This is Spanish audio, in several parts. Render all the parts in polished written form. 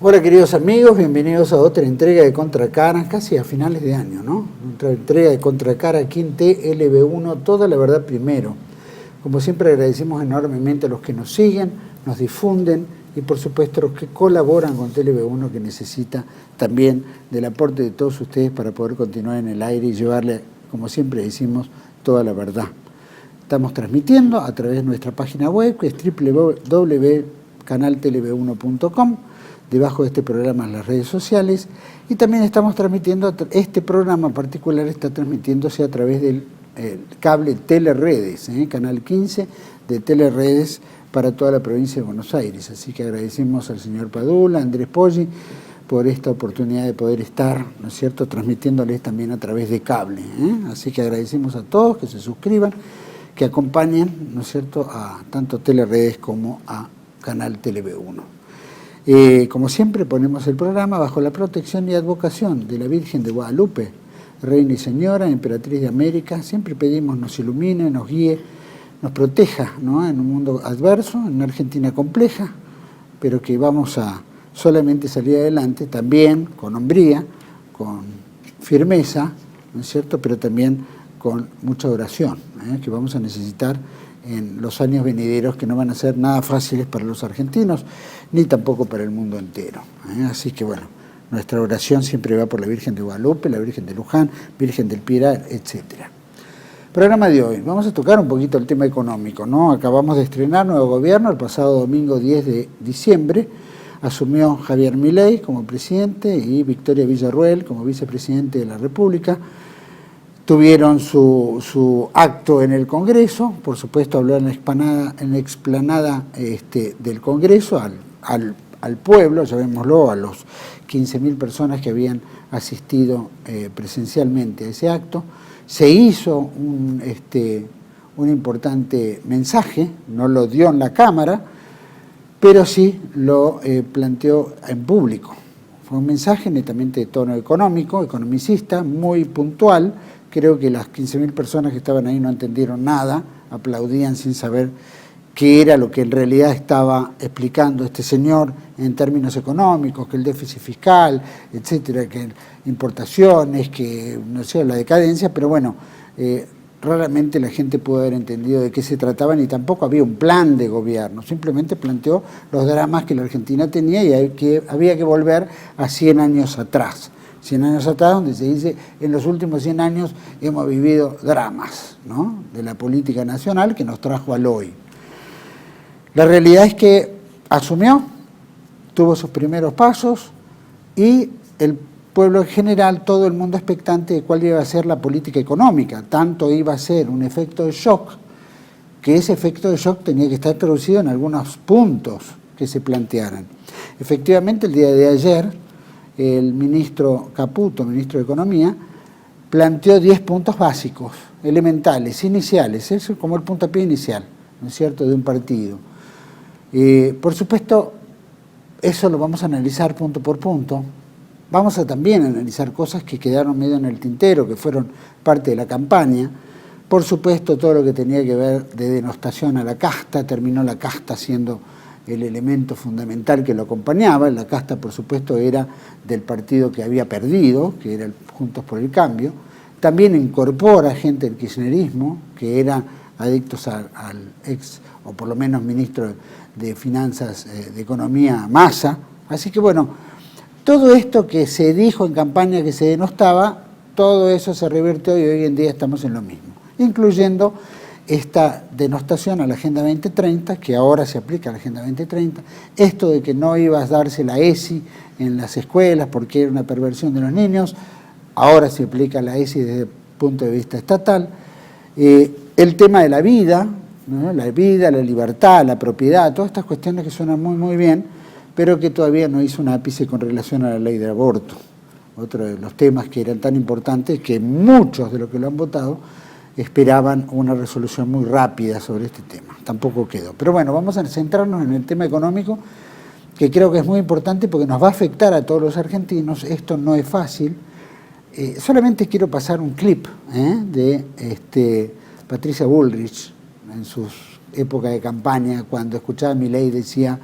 Hola queridos amigos, bienvenidos a otra entrega de Contracara, casi a finales de año, ¿no? Otra entrega de Contracara aquí en TLB1, toda la verdad primero. Como siempre agradecemos enormemente a los que nos siguen, nos difunden y por supuesto a los que colaboran con TLB1, que necesita también del aporte de todos ustedes para poder continuar en el aire y llevarle, como siempre decimos, toda la verdad. Estamos transmitiendo a través de nuestra página web, que es www.canaltlb1.com, debajo de este programa en las redes sociales, y también estamos transmitiendo, este programa particular está transmitiéndose a través del cable Teleredes, canal 15 de Teleredes para toda la provincia de Buenos Aires. Así que agradecemos al señor Padula, a Andrés Poggi, por esta oportunidad de poder estar, ¿no es cierto?, transmitiéndoles también a través de cable. Así que agradecemos a todos que se suscriban, que acompañen, ¿no es cierto?, a tanto Teleredes como a Canal TLB1. Como siempre ponemos el programa bajo la protección y advocación de la Virgen de Guadalupe, Reina y Señora, Emperatriz de América. Siempre pedimos nos ilumine, nos guíe, nos proteja, ¿no?, en un mundo adverso, en una Argentina compleja, pero que vamos a solamente salir adelante también con hombría, con firmeza, ¿no es cierto?, pero también con mucha oración, que vamos a necesitar en los años venideros, que no van a ser nada fáciles para los argentinos, ni tampoco para el mundo entero. Así que bueno, nuestra oración siempre va por la Virgen de Guadalupe, la Virgen de Luján, Virgen del Pilar, etc. Programa de hoy, vamos a tocar un poquito el tema económico, ¿no? Acabamos de estrenar nuevo gobierno, el pasado domingo 10 de diciembre, asumió Javier Milei como presidente y Victoria Villarruel como vicepresidente de la República. Tuvieron su acto en el Congreso, por supuesto habló en la explanada del Congreso al pueblo, llamémoslo, a los 15.000 personas que habían asistido presencialmente a ese acto. Se hizo un importante mensaje, no lo dio en la Cámara, pero sí lo planteó en público. Fue un mensaje netamente de tono económico, economicista, muy puntual. Creo que las 15.000 personas que estaban ahí no entendieron nada, aplaudían sin saber qué era lo que en realidad estaba explicando este señor en términos económicos, que el déficit fiscal, etcétera, que importaciones, que no sé, la decadencia, pero bueno, raramente la gente pudo haber entendido de qué se trataba, ni tampoco había un plan de gobierno, simplemente planteó los dramas que la Argentina tenía y que había que volver a 100 años atrás. 100 años atrás, donde se dice, en los últimos 100 años hemos vivido dramas, ¿no?, de la política nacional que nos trajo al hoy. La realidad es que asumió, tuvo sus primeros pasos y el pueblo en general, todo el mundo expectante de cuál iba a ser la política económica. Tanto iba a ser un efecto de shock, que ese efecto de shock tenía que estar traducido en algunos puntos que se plantearan. Efectivamente, el día de ayer, el ministro Caputo, ministro de Economía, planteó 10 puntos básicos, elementales, iniciales, eso es como el puntapié inicial, ¿no es cierto?, de un partido. Por supuesto, eso lo vamos a analizar punto por punto. Vamos a también analizar cosas que quedaron medio en el tintero, que fueron parte de la campaña. Por supuesto, todo lo que tenía que ver de denostación a la casta, terminó la casta siendo el elemento fundamental que lo acompañaba. La casta, por supuesto, era del partido que había perdido, que era el Juntos por el Cambio. También incorpora gente del kirchnerismo, que eran adictos al ex, o por lo menos ministro de Finanzas, de Economía, Massa. Así que bueno, todo esto que se dijo en campaña que se denostaba, todo eso se revirtió y hoy en día estamos en lo mismo, incluyendo esta denostación a la Agenda 2030, que ahora se aplica a la Agenda 2030, esto de que no iba a darse la ESI en las escuelas porque era una perversión de los niños, ahora se aplica la ESI desde el punto de vista estatal, el tema de la vida, ¿no?, la vida, la libertad, la propiedad, todas estas cuestiones que suenan muy muy bien, pero que todavía no hizo un ápice con relación a la ley del aborto, otro de los temas que eran tan importantes que muchos de los que lo han votado esperaban una resolución muy rápida sobre este tema. Tampoco quedó. Pero bueno, vamos a centrarnos en el tema económico, que creo que es muy importante porque nos va a afectar a todos los argentinos. Esto no es fácil. Solamente quiero pasar un clip de Patricia Bullrich en sus épocas de campaña, cuando escuchaba a Milei decía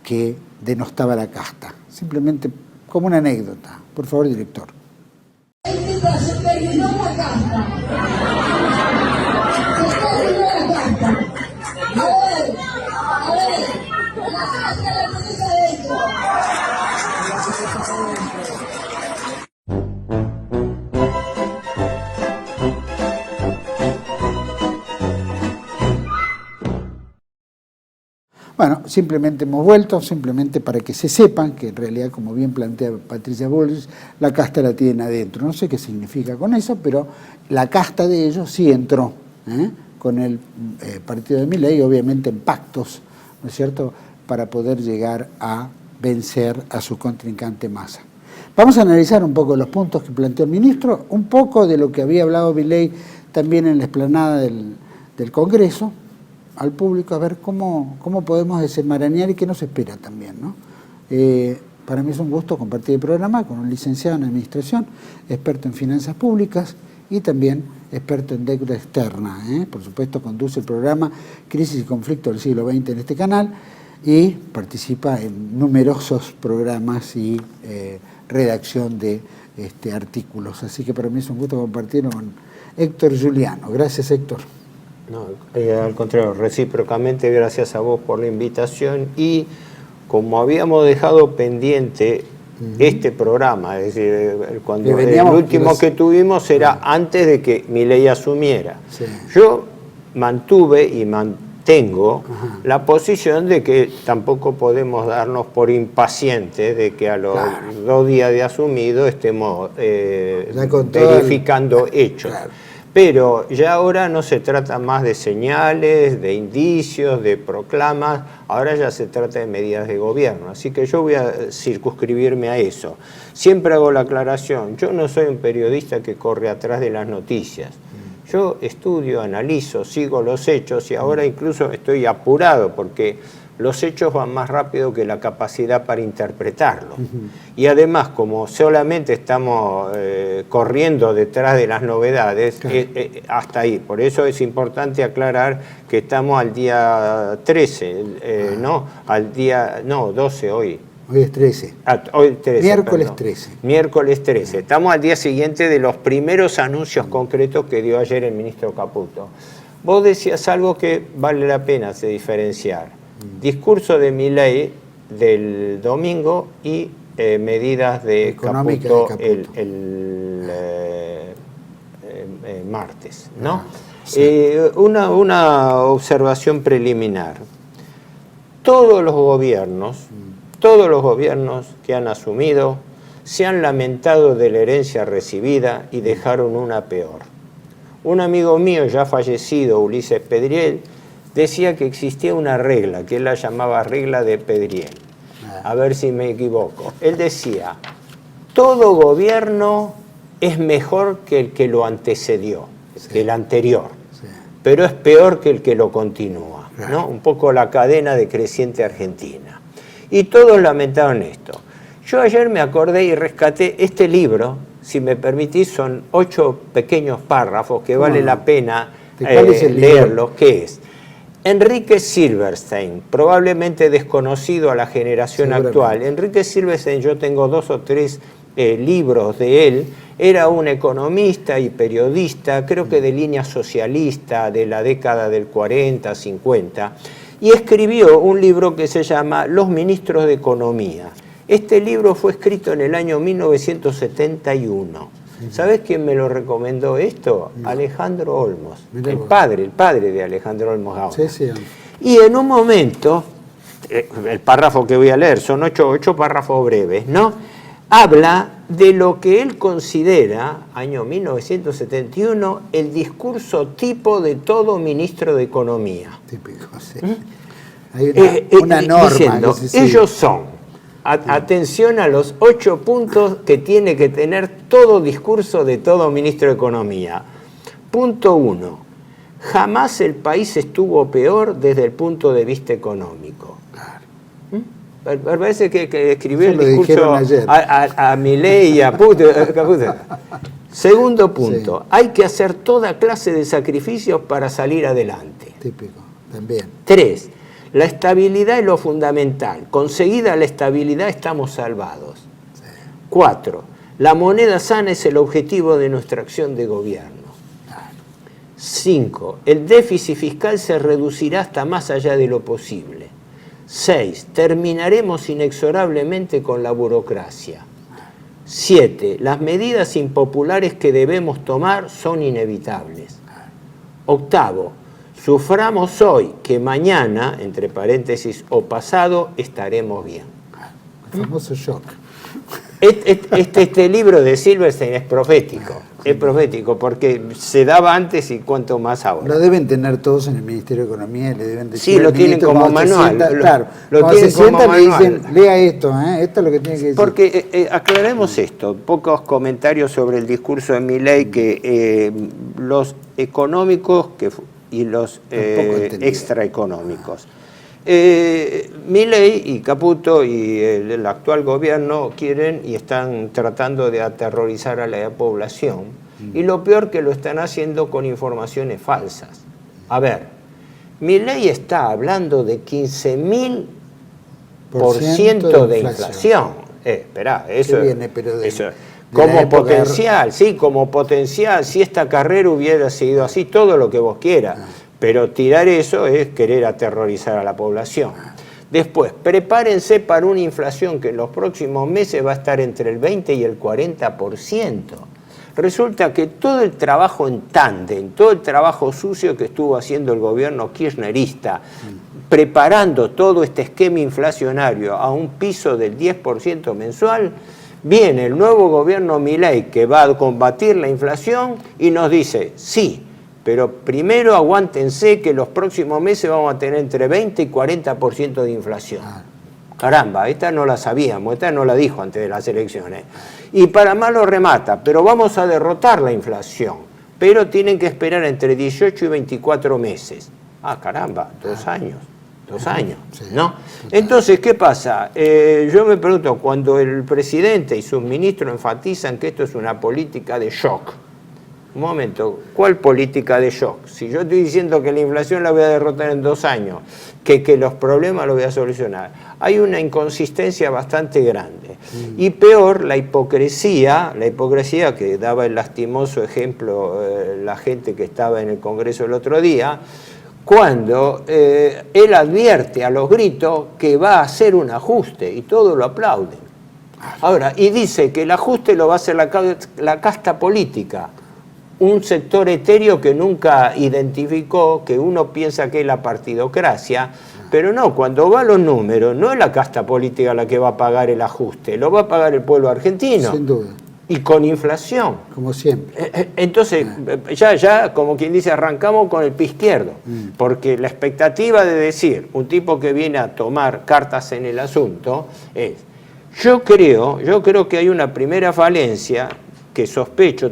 que denostaba la casta. simplemente como una anécdota. Por favor, director. Se terminó la casta. A ver, la casta la tenés adentro. Bueno, simplemente hemos vuelto, simplemente para que se sepan que en realidad, como bien plantea Patricia Bullrich, la casta la tienen adentro. No sé qué significa con eso, pero la casta de ellos sí entró con el partido de Milei, obviamente en pactos, ¿no es cierto?, para poder llegar a vencer a su contrincante Massa. Vamos a analizar un poco los puntos que planteó el ministro, un poco de lo que había hablado Milei también en la explanada del Congreso, al público, a ver cómo podemos desenmarañar y qué nos espera también, ¿no? Para mí es un gusto compartir el programa con un licenciado en Administración, experto en Finanzas Públicas y también experto en deuda externa. Por supuesto, conduce el programa Crisis y Conflicto del Siglo XX en este canal y participa en numerosos programas y redacción de artículos. Así que para mí es un gusto compartirlo con Héctor Giuliano. Gracias, Héctor. No, al contrario, recíprocamente, gracias a vos por la invitación y como habíamos dejado pendiente este programa, es decir, cuando el último que tuvimos era antes de que Milei asumiera. Sí. Yo mantuve y mantengo la posición de que tampoco podemos darnos por impacientes de que a los 2 días de asumido estemos verificando hechos. Claro. Pero ya ahora no se trata más de señales, de indicios, de proclamas, ahora ya se trata de medidas de gobierno. Así que yo voy a circunscribirme a eso. Siempre hago la aclaración, yo no soy un periodista que corre atrás de las noticias. Yo estudio, analizo, sigo los hechos y ahora incluso estoy apurado porque los hechos van más rápido que la capacidad para interpretarlos. Y además, como solamente estamos corriendo detrás de las novedades, hasta ahí. Por eso es importante aclarar que estamos al día 13, ¿no? Al día, no, 12 hoy. Hoy es 13. Hoy 13, Miércoles perdón. 13. Miércoles 13. Estamos al día siguiente de los primeros anuncios concretos que dio ayer el ministro Caputo. Vos decías algo que vale la pena diferenciar. Discurso de Milei del domingo y medidas de Caputo el martes, ¿no? Sí. Una observación preliminar. Todos los gobiernos que han asumido se han lamentado de la herencia recibida y dejaron una peor. Un amigo mío ya fallecido, Ulises Pedriel, decía que existía una regla, que él la llamaba regla de Pedriel. A ver si me equivoco. Él decía, todo gobierno es mejor que el que lo antecedió, que el anterior, pero es peor que el que lo continúa, ¿no? Un poco la cadena decreciente argentina. Y todos lamentaron esto. Yo ayer me acordé y rescaté este libro, si me permitís, son 8 pequeños párrafos que vale la pena leerlos. ¿Qué es? Enrique Silverstein, probablemente desconocido a la generación actual. Enrique Silverstein, yo tengo 2 o 3 libros de él, era un economista y periodista, creo que de línea socialista, de la década del 40, 50, y escribió un libro que se llama Los ministros de Economía. Este libro fue escrito en el año 1971. ¿Sabés quién me lo recomendó esto? No. Alejandro Olmos, el padre de Alejandro Olmos Gauna. Sí. Y en un momento, el párrafo que voy a leer, son 8 párrafos breves, ¿no? Habla de lo que él considera, año 1971, el discurso tipo de todo ministro de Economía. Típico, sí. Hay una norma. Diciendo, ellos son... Atención a los 8 puntos que tiene que tener todo discurso de todo ministro de Economía. Punto 1. Jamás el país estuvo peor desde el punto de vista económico. Claro. Parece que escribió el discurso a Milei y a Caputo. Segundo punto. Hay que hacer toda clase de sacrificios para salir adelante. Típico, también. 3. La estabilidad es lo fundamental. Conseguida la estabilidad estamos salvados. 4. La moneda sana es el objetivo de nuestra acción de gobierno. 5. El déficit fiscal se reducirá hasta más allá de lo posible. 6. Terminaremos inexorablemente con la burocracia. 7. Las medidas impopulares que debemos tomar son inevitables. 8. Suframos hoy que mañana, entre paréntesis, o pasado, estaremos bien. El famoso shock. Este libro de Silverstein es profético. Es profético porque se daba antes y cuanto más ahora. Lo deben tener todos en el Ministerio de Economía y le deben decir. Sí, lo tienen como manual. Claro, lo tienen como le manual. dicen, lea esto, esto es lo que tiene que decir. Porque aclaremos esto, pocos comentarios sobre el discurso de Milei que los económicos y los extraeconómicos. Milei y Caputo y el actual gobierno quieren y están tratando de aterrorizar a la población y lo peor que lo están haciendo con informaciones falsas. A ver, Milei está hablando de 15.000% de inflación. Esperá, eso viene, pero eso como potencial, sí, como potencial, si esta carrera hubiera sido así, todo lo que vos quieras. Pero tirar eso es querer aterrorizar a la población. Después, prepárense para una inflación que en los próximos meses va a estar entre el 20 y el 40%. Resulta que todo el trabajo en tándem, todo el trabajo sucio que estuvo haciendo el gobierno kirchnerista, preparando todo este esquema inflacionario a un piso del 10% mensual, viene el nuevo gobierno Milei que va a combatir la inflación y nos dice, sí, pero primero aguántense que los próximos meses vamos a tener entre 20 y 40% de inflación. Caramba, esta no la sabíamos, esta no la dijo antes de las elecciones. Y para más lo remata, pero vamos a derrotar la inflación, pero tienen que esperar entre 18 y 24 meses. Ah, caramba, 2 años. 2 años, ¿no? Entonces, ¿qué pasa? Yo me pregunto, cuando el presidente y sus ministros enfatizan que esto es una política de shock, un momento, ¿cuál política de shock? Si yo estoy diciendo que la inflación la voy a derrotar en 2 años, que los problemas los voy a solucionar, hay una inconsistencia bastante grande. Y peor, la hipocresía que daba el lastimoso ejemplo la gente que estaba en el Congreso el otro día, cuando él advierte a los gritos que va a hacer un ajuste y todos lo aplauden. Ahora, y dice que el ajuste lo va a hacer la casta política. Un sector etéreo que nunca identificó, que uno piensa que es la partidocracia, pero no, cuando va a los números, no es la casta política la que va a pagar el ajuste, lo va a pagar el pueblo argentino. Sin duda. Y con inflación. Como siempre. Entonces, ya, como quien dice, arrancamos con el pie izquierdo, porque la expectativa de decir, un tipo que viene a tomar cartas en el asunto, es, yo creo que hay una primera falencia, que sospecho,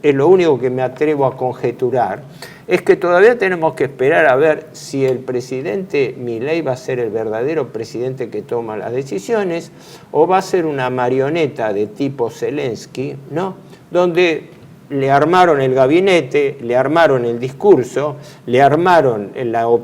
es lo único que me atrevo a conjeturar, es que todavía tenemos que esperar a ver si el presidente Milei va a ser el verdadero presidente que toma las decisiones o va a ser una marioneta de tipo Zelensky, ¿no? Donde le armaron el gabinete, le armaron el discurso, le armaron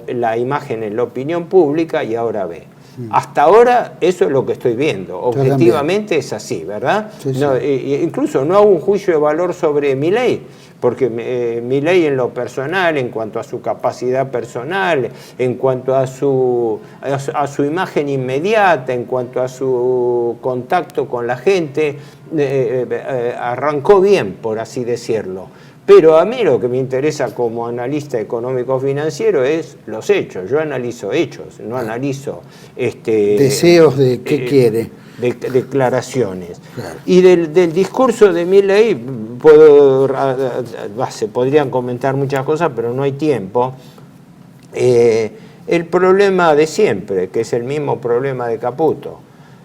la imagen en la opinión pública y ahora ve. Hasta ahora eso es lo que estoy viendo. Objetivamente es así, ¿verdad? Sí, sí. No, incluso no hago un juicio de valor sobre Milei, porque Milei en lo personal, en cuanto a su capacidad personal, en cuanto a su imagen inmediata, en cuanto a su contacto con la gente, arrancó bien, por así decirlo. Pero a mí lo que me interesa como analista económico-financiero es los hechos. Yo analizo hechos, no analizo deseos de qué quiere. Declaraciones. Claro. Y del discurso de Milei se podrían comentar muchas cosas, pero no hay tiempo. El problema de siempre, que es el mismo problema de Caputo.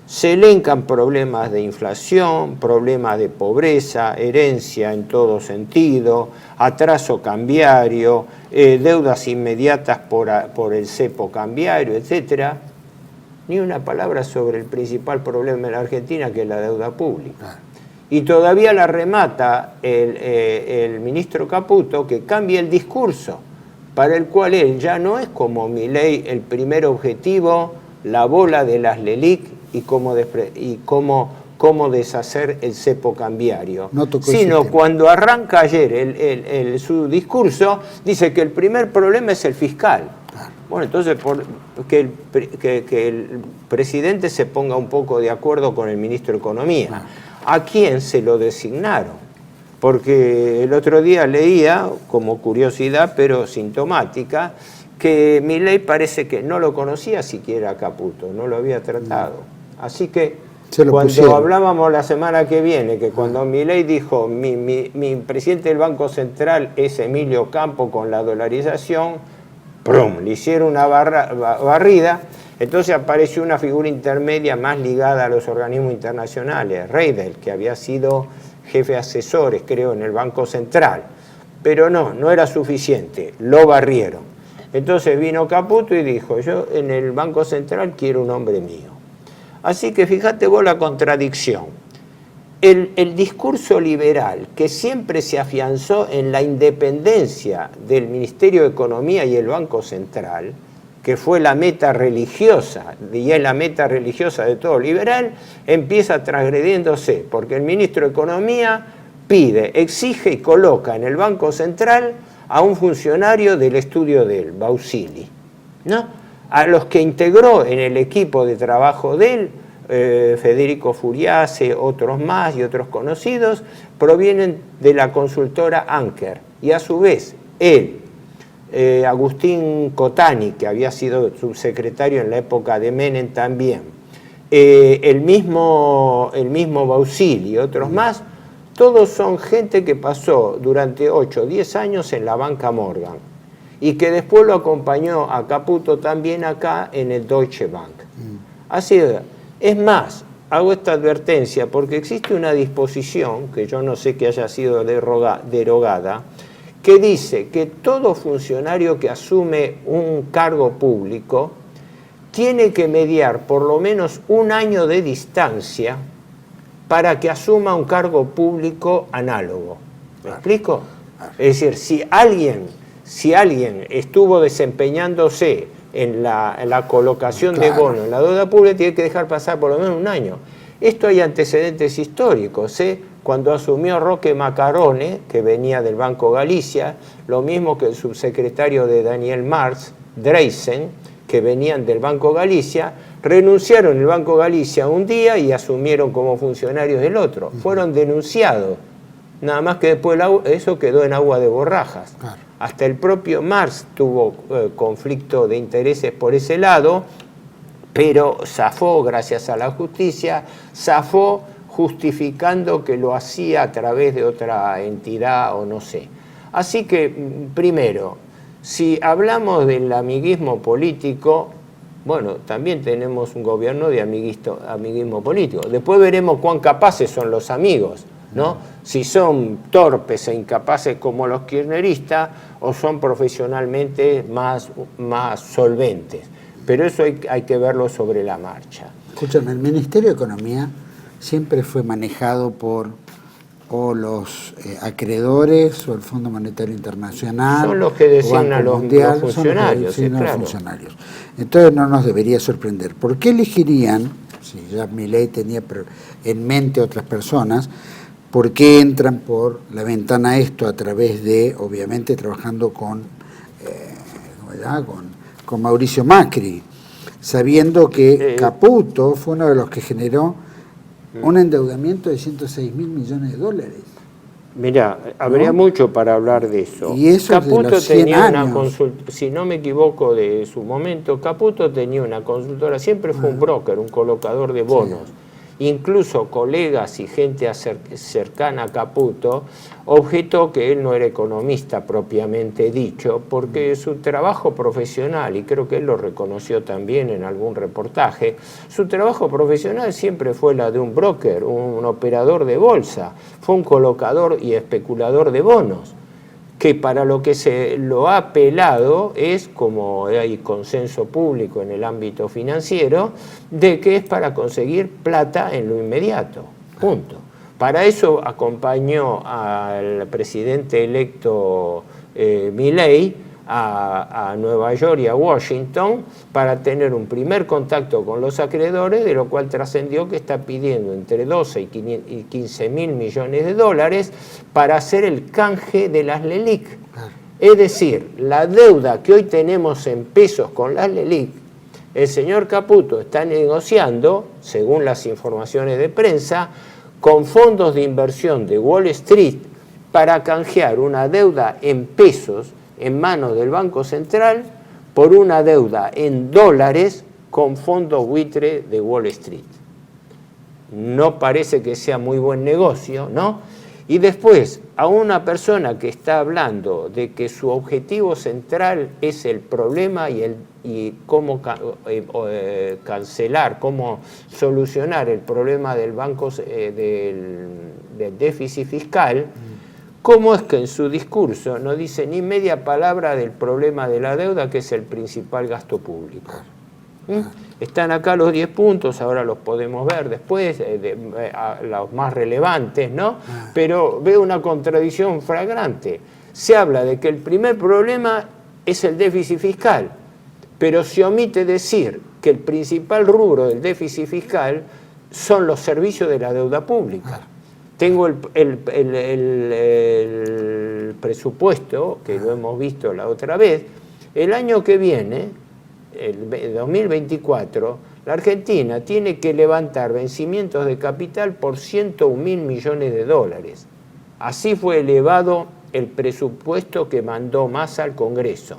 Se elencan problemas de inflación, problemas de pobreza, herencia en todo sentido, atraso cambiario, deudas inmediatas por el cepo cambiario, etc. Ni una palabra sobre el principal problema en la Argentina, que es la deuda pública. Y todavía la remata el ministro Caputo, que cambia el discurso, para el cual él ya no es como Milei el primer objetivo, la bola de las LELIC y cómo deshacer el cepo cambiario, sino cuando arranca ayer su discurso, dice que el primer problema es el fiscal. Bueno, entonces que el presidente se ponga un poco de acuerdo con el ministro de Economía. ¿A quién se lo designaron? Porque el otro día leía, como curiosidad, pero sintomática, que Milei parece que no lo conocía siquiera a Caputo, no lo había tratado. Así que cuando hablábamos la semana que viene, que cuando Milei dijo mi presidente del Banco Central es Emilio Campo con la dolarización, ¡prum!, le hicieron una barrida. Entonces apareció una figura intermedia más ligada a los organismos internacionales, Reidel, que había sido jefe de asesores, creo, en el Banco Central. Pero no era suficiente, lo barrieron. Entonces vino Caputo y dijo, yo en el Banco Central quiero un hombre mío. Así que fíjate vos la contradicción. El discurso liberal, que siempre se afianzó en la independencia del Ministerio de Economía y el Banco Central, que fue la meta religiosa, y es la meta religiosa de todo liberal, empieza transgrediéndose, porque el ministro de Economía pide, exige y coloca en el Banco Central a un funcionario del estudio de él, Bausili, ¿no? A los que integró en el equipo de trabajo de él, Federico Furiase, otros más y otros conocidos, provienen de la consultora Anker, y a su vez él, Agustín Cotani, que había sido subsecretario en la época de Menem también, el mismo Bausili y otros más, todos son gente que pasó durante 8 o 10 años en la banca Morgan y que después lo acompañó a Caputo también acá en el Deutsche Bank. Así es más, hago esta advertencia porque existe una disposición, que yo no sé que haya sido derogada, que dice que todo funcionario que asume un cargo público tiene que mediar por lo menos 1 año de distancia para que asuma un cargo público análogo. ¿Me explico? Es decir, si alguien estuvo desempeñándose en la colocación de bonos en la deuda pública, tiene que dejar pasar por lo menos 1 año. Esto hay antecedentes históricos, cuando asumió Roque Macarone, que venía del Banco Galicia, lo mismo que el subsecretario de Daniel Marx, Dreisen, que venían del Banco Galicia, renunciaron el Banco Galicia un día y asumieron como funcionarios del otro. Fueron denunciados, nada más que después eso quedó en agua de borrajas. Claro. Hasta el propio Marx tuvo conflicto de intereses por ese lado, pero zafó gracias a la justicia, zafó justificando que lo hacía a través de otra entidad o no sé. Así que, primero, si hablamos del amiguismo político, bueno, también tenemos un gobierno de amiguismo político. Después veremos cuán capaces son los amigos, ¿no? Si son torpes e incapaces como los kirchneristas o son profesionalmente más solventes. Pero eso hay que verlo sobre la marcha. Escúchame, el Ministerio de Economía siempre fue manejado por los acreedores o el Fondo Monetario Internacional. Son los que designan los funcionarios. Claro. Entonces no nos debería sorprender. ¿Por qué elegirían, si ya Milei tenía en mente otras personas, por qué entran por la ventana esto a través de, obviamente, trabajando con Mauricio Macri, sabiendo que Caputo fue uno de los que generó un endeudamiento de 106.000 millones de dólares? Mirá, habría mucho para hablar de eso. Y eso Caputo tenía una consultora, si no me equivoco de su momento, Caputo tenía una consultora, siempre fue un broker, un colocador de bonos. Sí. Incluso colegas y gente cercana a Caputo objetó que él no era economista propiamente dicho, porque su trabajo profesional, y creo que él lo reconoció también en algún reportaje, su trabajo profesional siempre fue la de un broker, un operador de bolsa, fue un colocador y especulador de bonos, que para lo que se lo ha apelado es, como hay consenso público en el ámbito financiero, de que es para conseguir plata en lo inmediato, punto. Para eso acompañó al presidente electo Milei a Nueva York y a Washington para tener un primer contacto con los acreedores, de lo cual trascendió que está pidiendo entre 12 y 15 mil millones de dólares para hacer el canje de las LELIQ. Es decir, la deuda que hoy tenemos en pesos con las LELIQ, el señor Caputo está negociando, según las informaciones de prensa, con fondos de inversión de Wall Street para canjear una deuda en pesos en manos del Banco Central por una deuda en dólares con fondos buitre de Wall Street. No parece que sea muy buen negocio, ¿no? Y después, a una persona que está hablando de que su objetivo central es el problema y cómo cancelar, cómo solucionar el problema del banco del déficit fiscal, ¿cómo es que en su discurso no dice ni media palabra del problema de la deuda, que es el principal gasto público? Están acá los 10 puntos, ahora los podemos ver después, los más relevantes, ¿no? Pero veo una contradicción flagrante. Se habla de que el primer problema es el déficit fiscal, pero se omite decir que el principal rubro del déficit fiscal son los servicios de la deuda pública. Tengo el presupuesto, que lo hemos visto la otra vez. El año que viene, el 2024, la Argentina tiene que levantar vencimientos de capital por 101.000 millones de dólares. Así fue elevado el presupuesto que mandó Massa al Congreso.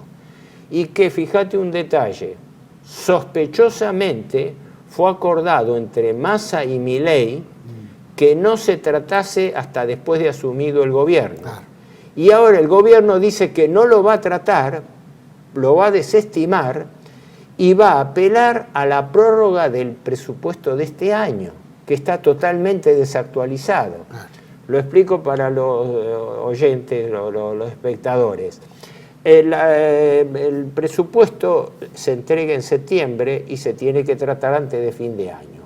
Y que, fíjate un detalle, sospechosamente fue acordado entre Massa y Milei que no se tratase hasta después de asumido el gobierno. Y ahora el gobierno dice que no lo va a tratar, lo va a desestimar y va a apelar a la prórroga del presupuesto de este año, que está totalmente desactualizado. Lo explico para los oyentes, los espectadores. El presupuesto se entrega en septiembre y se tiene que tratar antes de fin de año.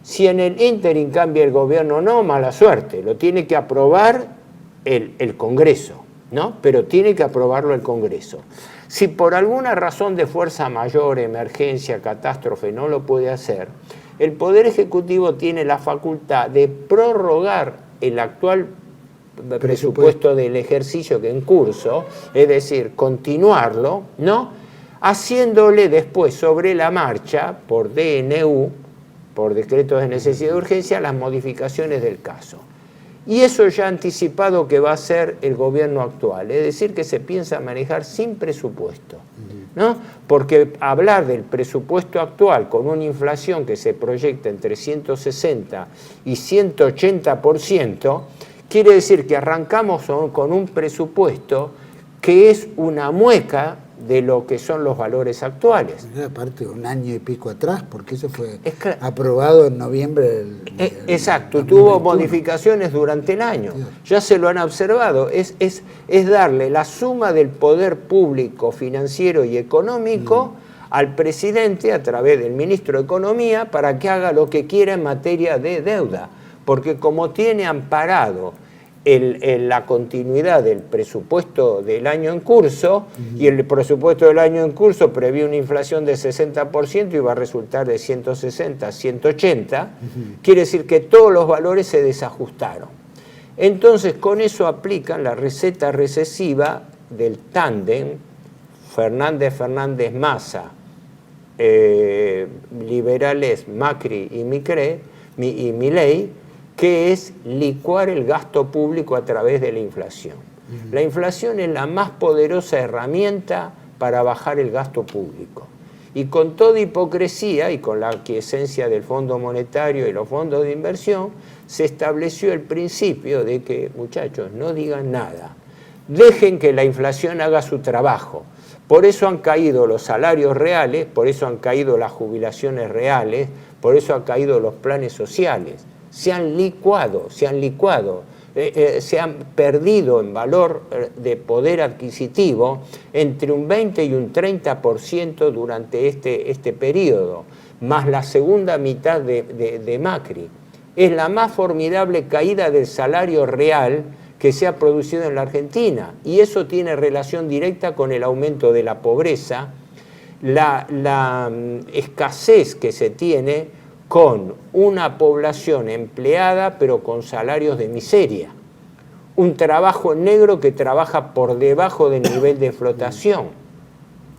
Si en el ínterin cambia el gobierno, no, mala suerte, lo tiene que aprobar el Congreso, ¿no? Pero tiene que aprobarlo el Congreso. Si por alguna razón de fuerza mayor, emergencia, catástrofe no lo puede hacer, el Poder Ejecutivo tiene la facultad de prorrogar el actual presupuesto del ejercicio que en curso, es decir, continuarlo, ¿no? Haciéndole después sobre la marcha, por DNU, por decretos de necesidad de urgencia, las modificaciones del caso. Y eso ya ha anticipado que va a ser el gobierno actual, es decir, que se piensa manejar sin presupuesto, ¿no? Porque hablar del presupuesto actual con una inflación que se proyecta entre 160 y 180%, quiere decir que arrancamos con un presupuesto que es una mueca de lo que son los valores actuales. Aparte, un año y pico atrás, porque eso fue aprobado en noviembre exacto, tuvo modificaciones durante el año. Ya se lo han observado. Es darle la suma del poder público, financiero y económico al presidente a través del ministro de Economía para que haga lo que quiera en materia de deuda. Porque como tiene amparado la continuidad del presupuesto del año en curso, y el presupuesto del año en curso prevé una inflación de 60% y va a resultar de 160 a 180, quiere decir que todos los valores se desajustaron. Entonces, con eso aplican la receta recesiva del tándem Fernández-Massa, liberales Macri y Milei, que es licuar el gasto público a través de la inflación. La inflación es la más poderosa herramienta para bajar el gasto público. Y con toda hipocresía y con la aquiescencia del Fondo Monetario y los fondos de inversión, se estableció el principio de que, muchachos, no digan nada. Dejen que la inflación haga su trabajo. Por eso han caído los salarios reales, por eso han caído las jubilaciones reales, por eso han caído los planes sociales. Se han licuado, se han perdido en valor de poder adquisitivo entre un 20 y un 30% durante este periodo, más la segunda mitad de Macri. Es la más formidable caída del salario real que se ha producido en la Argentina. Y eso tiene relación directa con el aumento de la pobreza, la escasez que se tiene con una población empleada pero con salarios de miseria. Un trabajo negro que trabaja por debajo del nivel de explotación.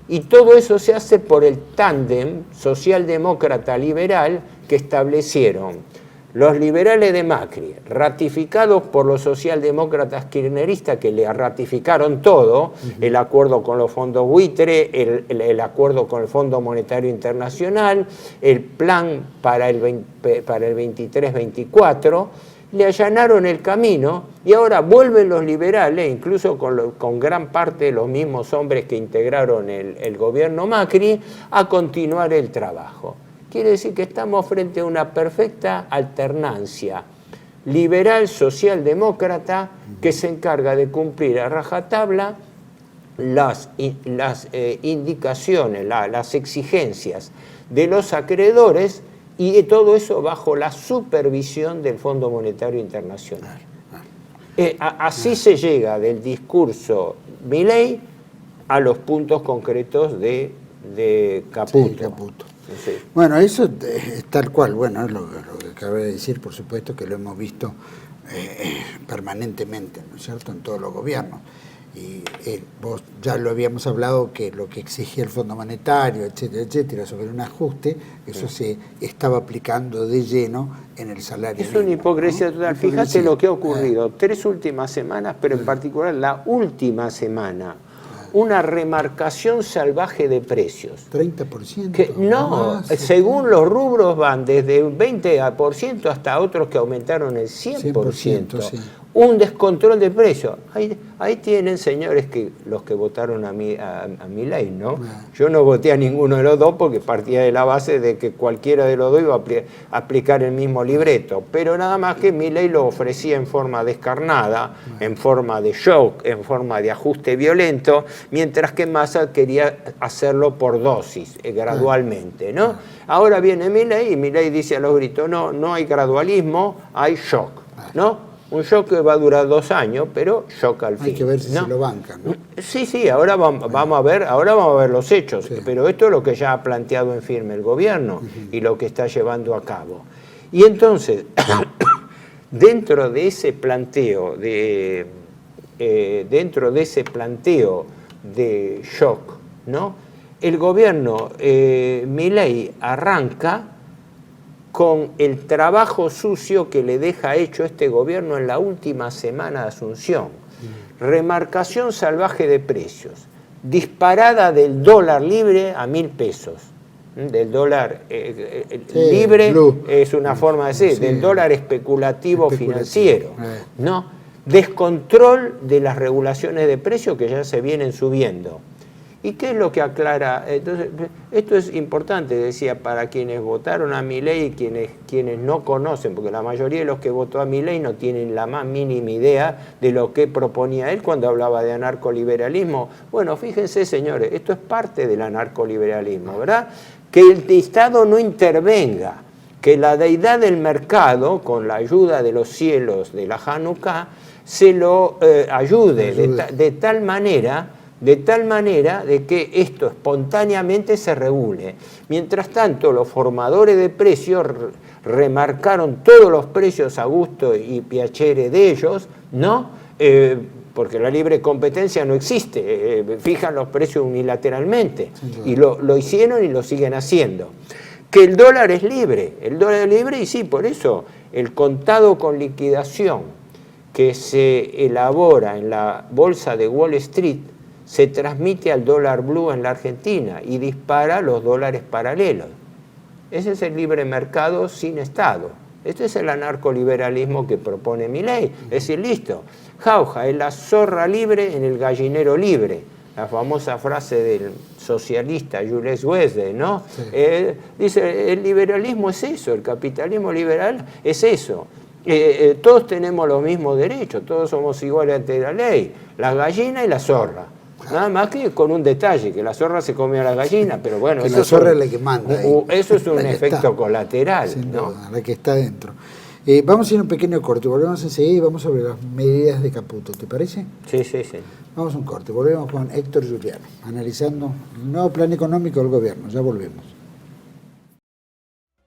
Y todo eso se hace por el tándem socialdemócrata-liberal que establecieron los liberales de Macri, ratificados por los socialdemócratas kirchneristas que le ratificaron todo, el acuerdo con los fondos buitre, el acuerdo con el Fondo Monetario Internacional, el plan para el 23-24, le allanaron el camino y ahora vuelven los liberales, incluso con gran parte de los mismos hombres que integraron el gobierno Macri, a continuar el trabajo. Quiere decir que estamos frente a una perfecta alternancia liberal socialdemócrata que se encarga de cumplir a rajatabla las indicaciones, las exigencias de los acreedores, y todo eso bajo la supervisión del Fondo Monetario Internacional. Así se llega del discurso Milei a los puntos concretos de Caputo. Sí, Caputo. Sí. Bueno, eso es tal cual, bueno, es lo que acabé de decir, por supuesto que lo hemos visto permanentemente, ¿no es cierto?, en todos los gobiernos. Y vos ya lo habíamos hablado, que lo que exigía el Fondo Monetario, etcétera, etcétera, sobre un ajuste, eso se estaba aplicando de lleno en el salario mínimo. Es una hipocresía total. Fíjate lo que ha ocurrido 3 últimas semanas, pero en particular la última semana. Una remarcación salvaje de precios. 30%. Que no, según los rubros van desde un 20% hasta otros que aumentaron el 100%. Sí. Un descontrol de precios. Ahí tienen, señores, que los que votaron a Milei, ¿no? Yo no voté a ninguno de los dos porque partía de la base de que cualquiera de los dos iba a aplicar el mismo libreto. Pero nada más que Milei lo ofrecía en forma descarnada, en forma de shock, en forma de ajuste violento, mientras que Massa quería hacerlo por dosis, gradualmente, ¿no? Ahora viene Milei y Milei dice a los gritos, no hay gradualismo, hay shock, ¿no? Un shock que va a durar 2 años, pero shock al fin. Hay que ver si ¿no? se lo bancan, ¿no? Sí, ahora vamos a ver los hechos, sí. Pero esto es lo que ya ha planteado en firme el gobierno y lo que está llevando a cabo. Y entonces, dentro de ese planteo de shock, ¿no? El gobierno Milei arranca con el trabajo sucio que le deja hecho este gobierno en la última semana de Asunción. Remarcación salvaje de precios, disparada del dólar libre a 1.000 pesos. Del dólar libre es una forma de decir, del dólar especulativo financiero, ¿no? Descontrol de las regulaciones de precios que ya se vienen subiendo. ¿Y qué es lo que aclara? Entonces, esto es importante, decía, para quienes votaron a Milei y quienes no conocen, porque la mayoría de los que votó a Milei no tienen la más mínima idea de lo que proponía él cuando hablaba de anarcoliberalismo. Bueno, fíjense, señores, esto es parte del anarcoliberalismo, ¿verdad? Que el Estado no intervenga, que la deidad del mercado, con la ayuda de los cielos de la Hanukkah, se lo ayude de tal manera de que esto espontáneamente se regule. Mientras tanto, los formadores de precios remarcaron todos los precios a gusto y piacere de ellos, ¿no? Porque la libre competencia no existe, fijan los precios unilateralmente, y lo hicieron y lo siguen haciendo. Que el dólar es libre y sí, por eso el contado con liquidación que se elabora en la bolsa de Wall Street se transmite al dólar blue en la Argentina y dispara los dólares paralelos. Ese es el libre mercado sin Estado. Este es el anarcoliberalismo que propone Milei. Es decir, listo, jauja es la zorra libre en el gallinero libre. La famosa frase del socialista Jules Wedde, ¿no? Sí. Dice, el liberalismo es eso, el capitalismo liberal es eso. Todos tenemos los mismos derechos, todos somos iguales ante la ley, la gallina y la zorra. Nada más que con un detalle, que la zorra se come a la gallina, pero bueno... Que la zorra es la que manda. Eso es un efecto colateral, sin ¿no? duda, la que está dentro. Vamos a ir a un pequeño corte, volvemos enseguida y vamos sobre las medidas de Caputo, ¿te parece? Sí, sí, sí. Vamos a un corte, volvemos con Héctor Giuliano, analizando el nuevo plan económico del gobierno, ya volvemos.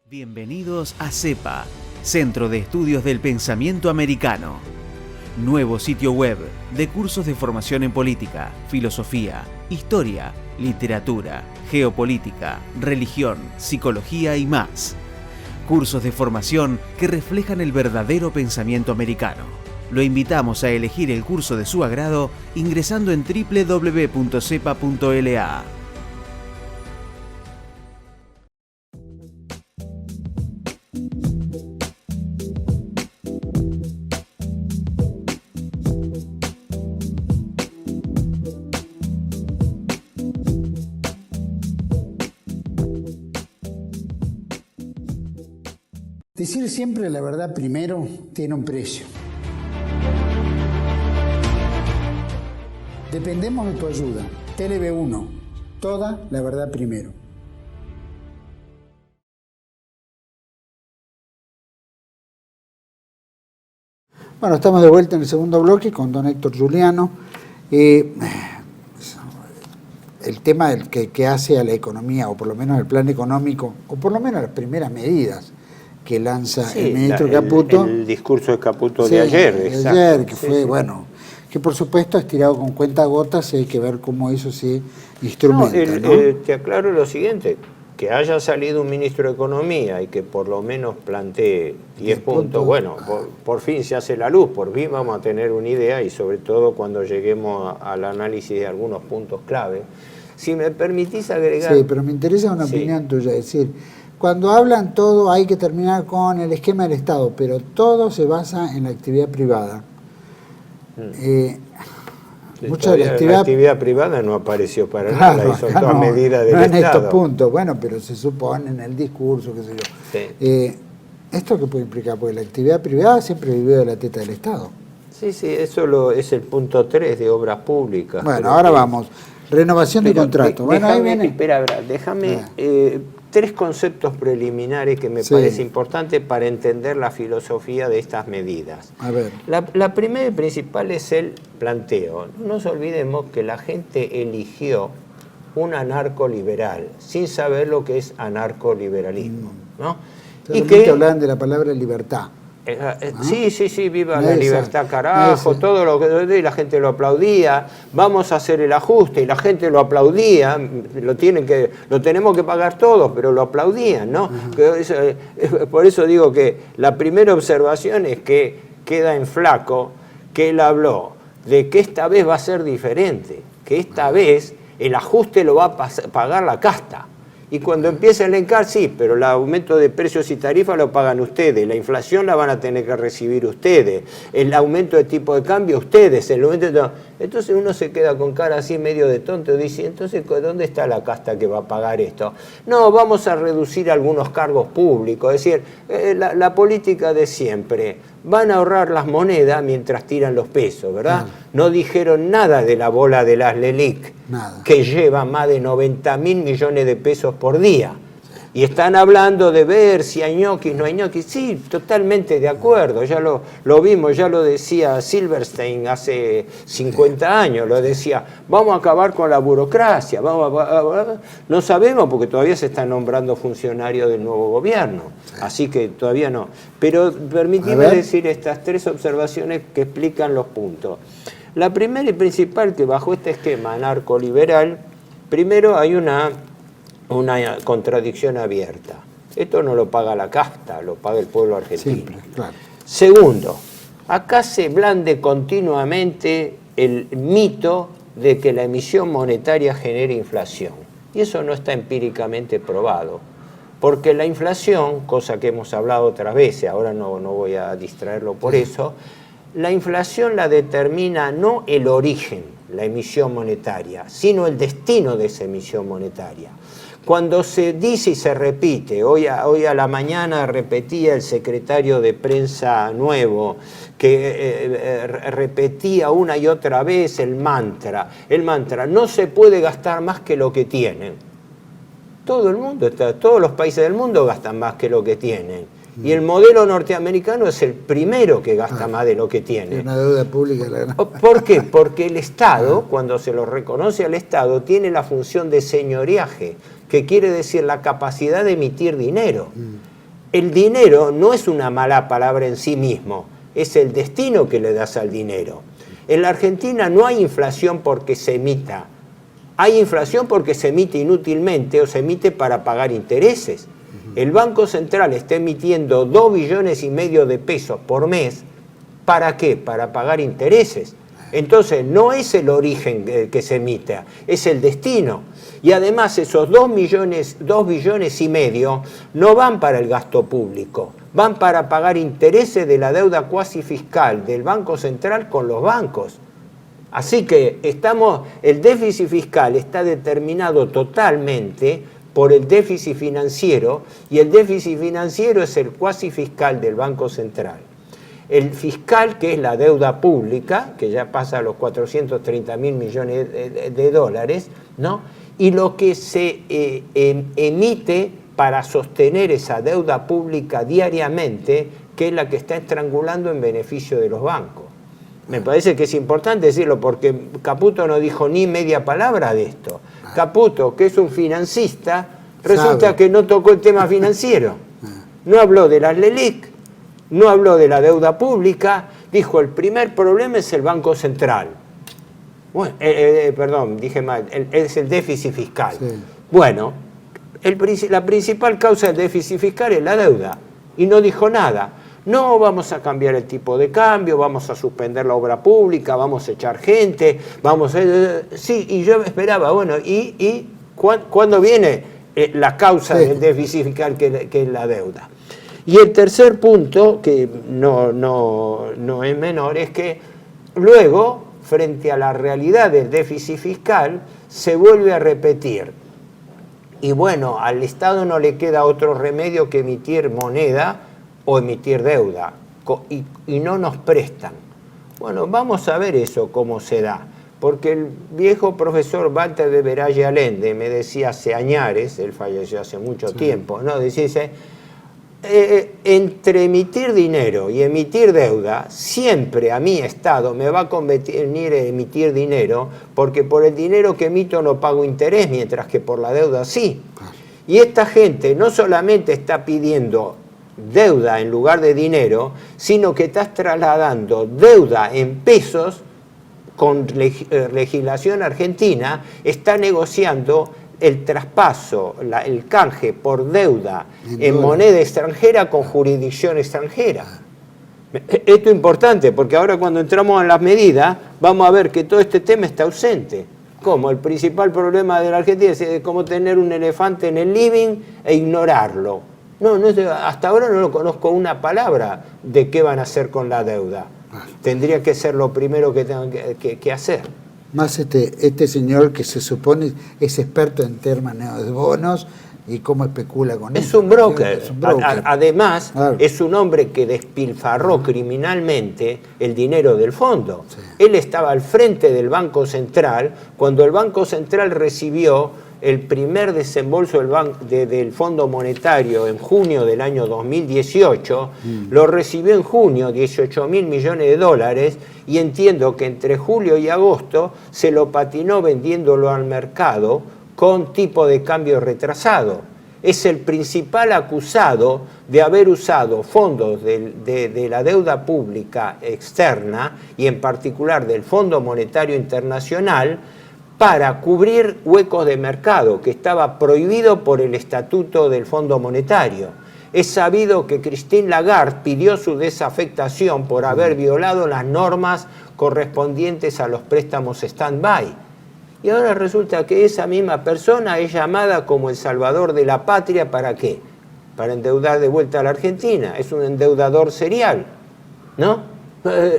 Bienvenidos a CEPA, Centro de Estudios del Pensamiento Americano. Nuevo sitio web de cursos de formación en política, filosofía, historia, literatura, geopolítica, religión, psicología y más. Cursos de formación que reflejan el verdadero pensamiento americano. Lo invitamos a elegir el curso de su agrado ingresando en www.cepa.la. Decir siempre la verdad primero tiene un precio. Dependemos de tu ayuda. TLB1, toda la verdad primero. Bueno, estamos de vuelta en el segundo bloque con don Héctor Giuliano. El tema que hace a la economía, o por lo menos el plan económico, o por lo menos las primeras medidas que lanza el ministro Caputo. El discurso de Caputo de ayer. De ayer, que fue, bueno, que por supuesto ha estirado con cuentagotas y hay que ver cómo eso se instrumenta. Te aclaro lo siguiente, que haya salido un ministro de Economía y que por lo menos plantee 10 puntos, bueno, por fin se hace la luz, por fin vamos a tener una idea y sobre todo cuando lleguemos al análisis de algunos puntos clave. Si me permitís agregar... Sí, pero me interesa una opinión tuya, es decir, cuando hablan todo hay que terminar con el esquema del Estado, pero todo se basa en la actividad privada. Mucha de la actividad privada no apareció para nada, y son todas medidas del Estado. En estos puntos, bueno, pero se supone en el discurso, qué sé yo. Sí. ¿Esto qué puede implicar? Porque la actividad privada siempre vivió de la teta del Estado. Sí, sí, eso es el punto 3 de obras públicas. Bueno, ahora vamos. Renovación de contrato. Bueno, ahí viene. Déjame 3 conceptos preliminares que me parece importante para entender la filosofía de estas medidas. A ver. La primera y principal es el planteo. No nos olvidemos que la gente eligió un anarcoliberal sin saber lo que es anarcoliberalismo, ¿no? Y que hablan de la palabra libertad. Sí, viva la libertad, carajo, todo lo que... Y la gente lo aplaudía, vamos a hacer el ajuste, y la gente lo aplaudía, lo tenemos que pagar todos, pero lo aplaudían, ¿no? Por eso digo que la primera observación es que queda en flaco que él habló de que esta vez va a ser diferente, que esta vez el ajuste lo va a pagar la casta. Y cuando empieza el encar, sí, pero el aumento de precios y tarifas lo pagan ustedes, la inflación la van a tener que recibir ustedes, el aumento de tipo de cambio ustedes, entonces uno se queda con cara así medio de tonto y dice, entonces ¿dónde está la casta que va a pagar esto? No, vamos a reducir algunos cargos públicos, es decir, la política de siempre, van a ahorrar las monedas mientras tiran los pesos, ¿verdad? No dijeron nada de la bola de las LELIC, que lleva más de 90.000 millones de pesos por día. Y están hablando de ver si hay ñoquis, no hay ñoquis. Sí, totalmente de acuerdo, ya lo vimos, ya lo decía Silverstein hace 50 años, lo decía, vamos a acabar con la burocracia, no sabemos porque todavía se están nombrando funcionarios del nuevo gobierno, así que todavía no. Pero permíteme decir estas 3 observaciones que explican los puntos. La primera y principal, que bajo este esquema anarcoliberal, primero hay una contradicción abierta. Esto no lo paga la casta, lo paga el pueblo argentino. Siempre, claro. Segundo, acá se blande continuamente el mito de que la emisión monetaria genera inflación. Y eso no está empíricamente probado. Porque la inflación, cosa que hemos hablado otras veces, ahora no voy a distraerlo por eso, la inflación la determina no el origen, la emisión monetaria, sino el destino de esa emisión monetaria. Cuando se dice y se repite, hoy a la mañana repetía el secretario de prensa nuevo, que repetía una y otra vez el mantra, no se puede gastar más que lo que tienen. Todos los países del mundo gastan más que lo que tienen. Y el modelo norteamericano es el primero que gasta más de lo que tiene. Es una deuda pública. ¿Por qué? Porque el Estado, cuando se lo reconoce al Estado, tiene la función de señoreaje, que quiere decir la capacidad de emitir dinero. El dinero no es una mala palabra en sí mismo, es el destino que le das al dinero. En la Argentina no hay inflación porque se emita. Hay inflación porque se emite inútilmente o se emite para pagar intereses. El Banco Central está emitiendo 2,5 billones de pesos por mes. ¿Para qué? Para pagar intereses. Entonces, no es el origen que se emita, es el destino. Y además, esos 2,5 billones no van para el gasto público, van para pagar intereses de la deuda cuasi fiscal del Banco Central con los bancos. Así que el déficit fiscal está determinado totalmente por el déficit financiero, y el déficit financiero es el cuasi fiscal del Banco Central. El fiscal, que es la deuda pública, que ya pasa a los 430.000 millones de dólares, ¿no? Y lo que se emite para sostener esa deuda pública diariamente, que es la que está estrangulando en beneficio de los bancos. Me parece que es importante decirlo, porque Caputo no dijo ni media palabra de esto. Caputo, que es un financista, resulta que no tocó el tema financiero. No habló de las LELIC, no habló de la deuda pública, dijo el primer problema es el Banco Central. Bueno, perdón, dije mal, es el déficit fiscal. Sí. Bueno, la principal causa del déficit fiscal es la deuda, y no dijo nada. No, vamos a cambiar el tipo de cambio, vamos a suspender la obra pública, vamos a echar gente, sí, y yo esperaba, bueno, ¿y cuándo viene la causa del déficit fiscal, que es la deuda? Y el tercer punto, que no es menor, es que luego, frente a la realidad del déficit fiscal, se vuelve a repetir. Y bueno, al Estado no le queda otro remedio que emitir moneda o emitir deuda, y no nos prestan. Bueno, vamos a ver eso cómo se da, porque el viejo profesor Walter de Veralles Allende me decía hace añares, él falleció hace mucho tiempo, ¿no? Dice, entre emitir dinero y emitir deuda, siempre a mi Estado me va a convenir emitir dinero, porque por el dinero que emito no pago interés, mientras que por la deuda sí. Y esta gente no solamente está pidiendo deuda en lugar de dinero, sino que estás trasladando deuda en pesos. Con legislación argentina está negociando el traspaso, el canje por deuda en moneda extranjera con jurisdicción extranjera. Esto es importante, porque ahora cuando entramos en las medidas vamos a ver que todo este tema está ausente. ¿Cómo? El principal problema de la Argentina es cómo tener un elefante en el living e ignorarlo. No, hasta ahora no lo conozco una palabra de qué van a hacer con la deuda. Tendría que ser lo primero que tengan que hacer. Más este señor que se supone es experto en temas de bonos y cómo especula con eso. Es un broker. Además, es un hombre que despilfarró criminalmente el dinero del fondo. Sí. Él estaba al frente del Banco Central cuando el Banco Central recibió el primer desembolso del Fondo Monetario en junio del año 2018, lo recibió en junio, 18.000 millones de dólares, y entiendo que entre julio y agosto se lo patinó vendiéndolo al mercado con tipo de cambio retrasado. Es el principal acusado de haber usado fondos de la deuda pública externa, y en particular del Fondo Monetario Internacional, para cubrir huecos de mercado que estaba prohibido por el estatuto del Fondo Monetario. Es sabido que Christine Lagarde pidió su desafectación por haber violado las normas correspondientes a los préstamos stand-by. Y ahora resulta que esa misma persona es llamada como el salvador de la patria. ¿Para qué? Para endeudar de vuelta a la Argentina. Es un endeudador serial, ¿no?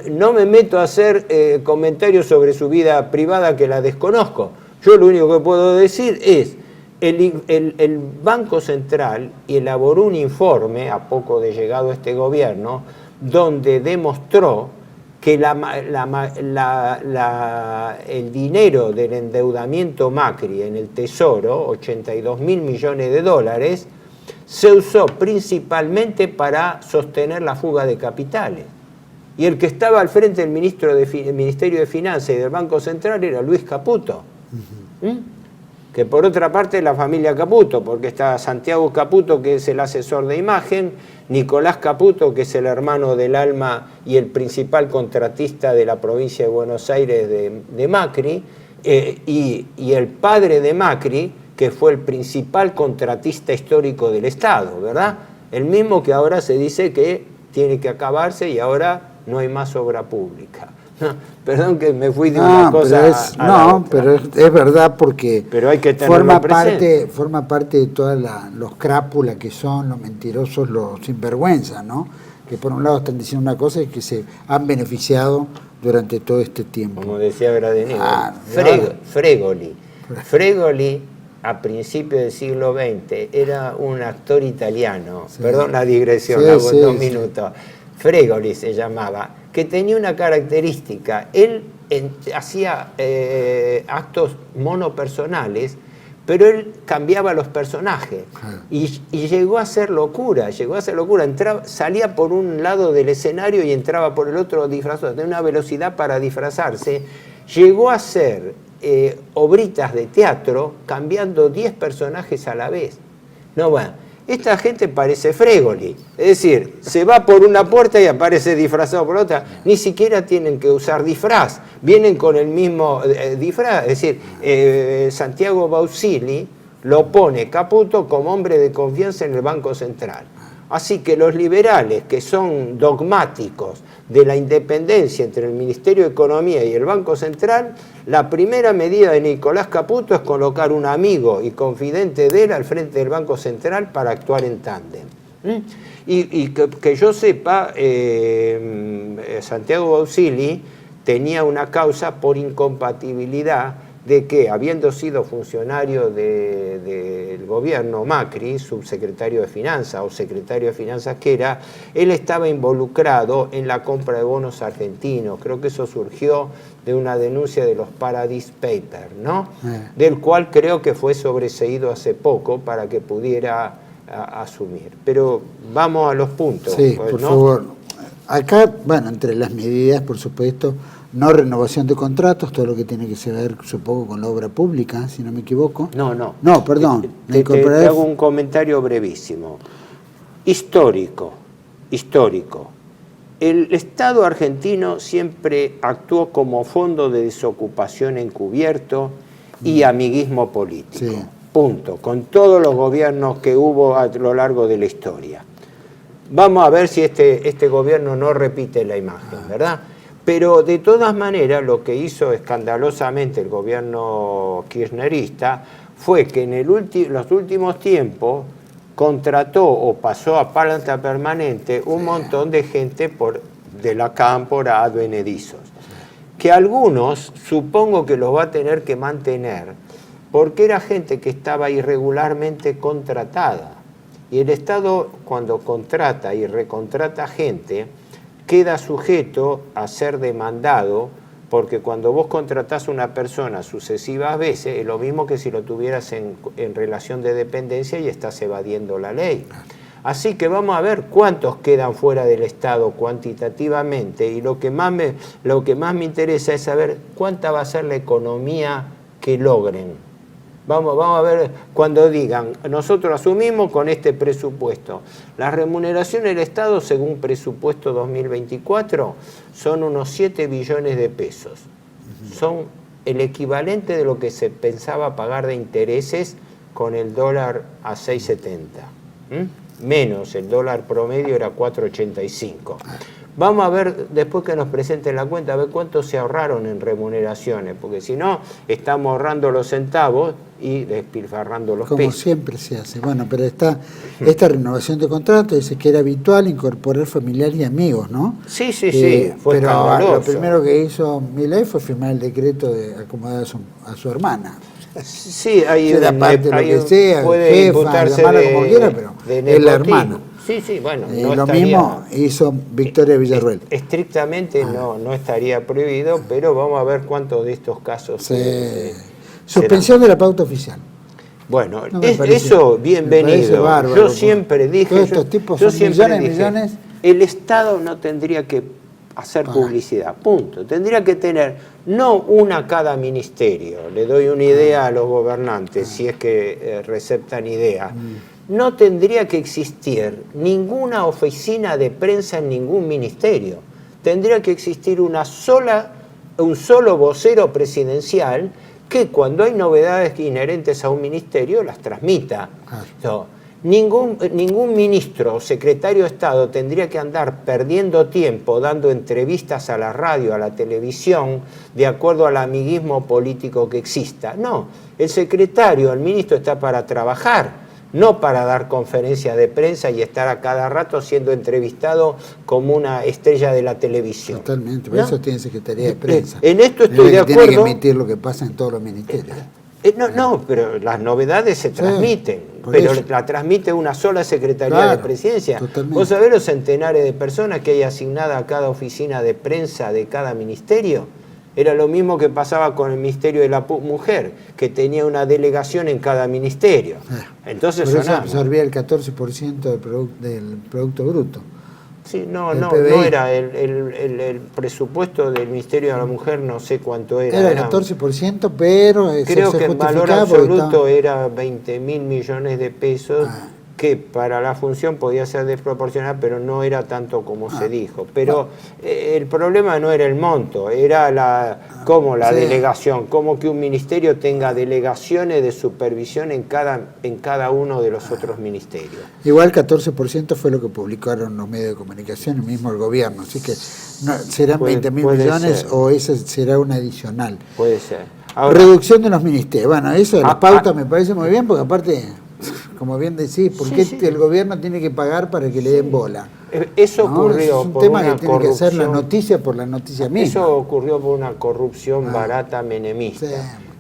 No me meto a hacer comentarios sobre su vida privada, que la desconozco. Yo lo único que puedo decir es, el Banco Central elaboró un informe, a poco de llegado a este gobierno, donde demostró que el dinero del endeudamiento Macri en el Tesoro, 82.000 millones de dólares, se usó principalmente para sostener la fuga de capitales. Y el que estaba al frente del Ministerio de Finanzas y del Banco Central era Luis Caputo. Que por otra parte la familia Caputo, porque está Santiago Caputo, que es el asesor de imagen, Nicolás Caputo, que es el hermano del alma y el principal contratista de la provincia de Buenos Aires de Macri, y el padre de Macri, que fue el principal contratista histórico del Estado, ¿verdad? El mismo que ahora se dice que tiene que acabarse y ahora no hay más obra pública. Perdón que me fui de una cosa a la otra. Pero es verdad, porque pero hay que forma parte de todas los crápulas que son, los mentirosos, los sinvergüenzas, ¿no? Que por un lado están diciendo una cosa y que se han beneficiado durante todo este tiempo. Como decía Gradenigo, Fregoli, a principios del siglo XX, era un actor italiano, sí. Perdón la digresión, hago en 2 minutos. Fregoli se llamaba, que tenía una característica, él hacía actos monopersonales, pero él cambiaba los personajes y llegó a hacer locura, salía por un lado del escenario y entraba por el otro disfrazado, tenía una velocidad para disfrazarse, llegó a hacer obritas de teatro cambiando 10 personajes a la vez. No, bueno, esta gente parece Fregoli, es decir, se va por una puerta y aparece disfrazado por otra, ni siquiera tienen que usar disfraz, vienen con el mismo disfraz, es decir, Santiago Bausili lo pone Caputo como hombre de confianza en el Banco Central. Así que los liberales, que son dogmáticos de la independencia entre el Ministerio de Economía y el Banco Central, la primera medida de Nicolás Caputo es colocar un amigo y confidente de él al frente del Banco Central para actuar en tándem. Y que yo sepa, Santiago Bausili tenía una causa por incompatibilidad de que, habiendo sido funcionario del gobierno Macri, subsecretario de Finanzas o secretario de Finanzas que era, él estaba involucrado en la compra de bonos argentinos. Creo que eso surgió de una denuncia de los Paradise Papers, ¿no? Del cual creo que fue sobreseído hace poco para que pudiera asumir. Pero vamos a los puntos. Sí, por favor. Acá, bueno, entre las medidas, por supuesto, no renovación de contratos, todo lo que tiene que ver, supongo, con la obra pública, si no me equivoco. No, perdón. Te hago un comentario brevísimo. Histórico. El Estado argentino siempre actuó como fondo de desocupación encubierto y amiguismo político. Sí. Punto. Con todos los gobiernos que hubo a lo largo de la historia. Vamos a ver si este gobierno no repite la imagen, ¿verdad? Pero de todas maneras lo que hizo escandalosamente el gobierno kirchnerista fue que en los últimos tiempos contrató o pasó a planta permanente un montón de gente de la cámpora advenedizos, que algunos supongo que los va a tener que mantener porque era gente que estaba irregularmente contratada. Y el Estado, cuando contrata y recontrata gente, queda sujeto a ser demandado, porque cuando vos contratás a una persona sucesivas veces, es lo mismo que si lo tuvieras en relación de dependencia y estás evadiendo la ley. Así que vamos a ver cuántos quedan fuera del Estado cuantitativamente, y lo que más me interesa es saber cuánta va a ser la economía que logren. Vamos a ver cuando digan, nosotros asumimos con este presupuesto. Las remuneraciones del Estado, según presupuesto 2024, son unos 7 billones de pesos. Son el equivalente de lo que se pensaba pagar de intereses con el dólar a 6.70. Menos, el dólar promedio era 4.85. Vamos a ver, después que nos presenten la cuenta, a ver cuánto se ahorraron en remuneraciones, porque si no, estamos ahorrando los centavos y despilfarrando los pesos. Como siempre se hace. Bueno, pero esta renovación de contrato dice que era habitual incorporar familiares y amigos, ¿no? Sí, fue pero escandaloso. Lo primero que hizo Milei fue firmar el decreto de acomodar a su hermana. Sí, hay una parte de lo que sea, puede jefa, imputarse llamarla como quiera, pero es la hermana. Sí, bueno. Lo mismo hizo Victoria Villarruel. Estrictamente no estaría prohibido, pero vamos a ver cuántos de estos casos Suspensión de la pauta oficial. Bueno, No me parece- eso, me bienvenido. parece bárbaro, Yo porque siempre dije, todos estos tipos yo son siempre millones y dije, millones. el Estado no tendría que hacer Pagar. publicidad, punto. Tendría que tener no una cada ministerio, le doy una idea a los gobernantes, si es que receptan idea. No tendría que existir ninguna oficina de prensa en ningún ministerio. Tendría que existir un solo vocero presidencial que cuando hay novedades inherentes a un ministerio las transmita. No, ningún ministro o secretario de Estado tendría que andar perdiendo tiempo dando entrevistas a la radio, a la televisión, de acuerdo al amiguismo político que exista. No, el secretario, el ministro está para trabajar, no para dar conferencias de prensa y estar a cada rato siendo entrevistado como una estrella de la televisión. Totalmente, por ¿No? eso tiene Secretaría de Prensa. En esto Es la estoy de que acuerdo. Tiene que emitir lo que pasa en todos los ministerios. No, pero las novedades se transmiten, por pero eso. la transmite una sola Secretaría Claro, de Presidencia. totalmente. ¿Vos sabés los centenares de personas que hay asignada a cada oficina de prensa de cada ministerio? Era lo mismo que pasaba con el Ministerio de la Mujer, que tenía una delegación en cada ministerio. Entonces Por eso sonamos. absorbía el 14% del Producto Bruto. Sí, no el no PBI. era el presupuesto del Ministerio de la Mujer, no sé cuánto era. Era el 14%, pero Creo se que en valor justificaba porque absoluto estaba- era 20.000 millones de pesos, que para la función podía ser desproporcional, pero no era tanto como se dijo. Pero el problema no era el monto, era la Sí. delegación, cómo que un ministerio tenga delegaciones de supervisión en cada uno de los otros ministerios. Igual 14% fue lo que publicaron los medios de comunicación, el mismo el gobierno. Así que serán 20.000 puede millones ser. o ese será un adicional. Puede ser. Ahora, Reducción de los ministerios. Bueno, eso de las pautas ah. me parece muy bien, porque aparte, como bien decís, ¿por qué el gobierno tiene que pagar para que le den bola? eso ¿No? ocurrió Eso es un por tema una que tiene que hacer la corrupción. noticia por la noticia misma. Eso ocurrió por una corrupción barata menemista, Sí.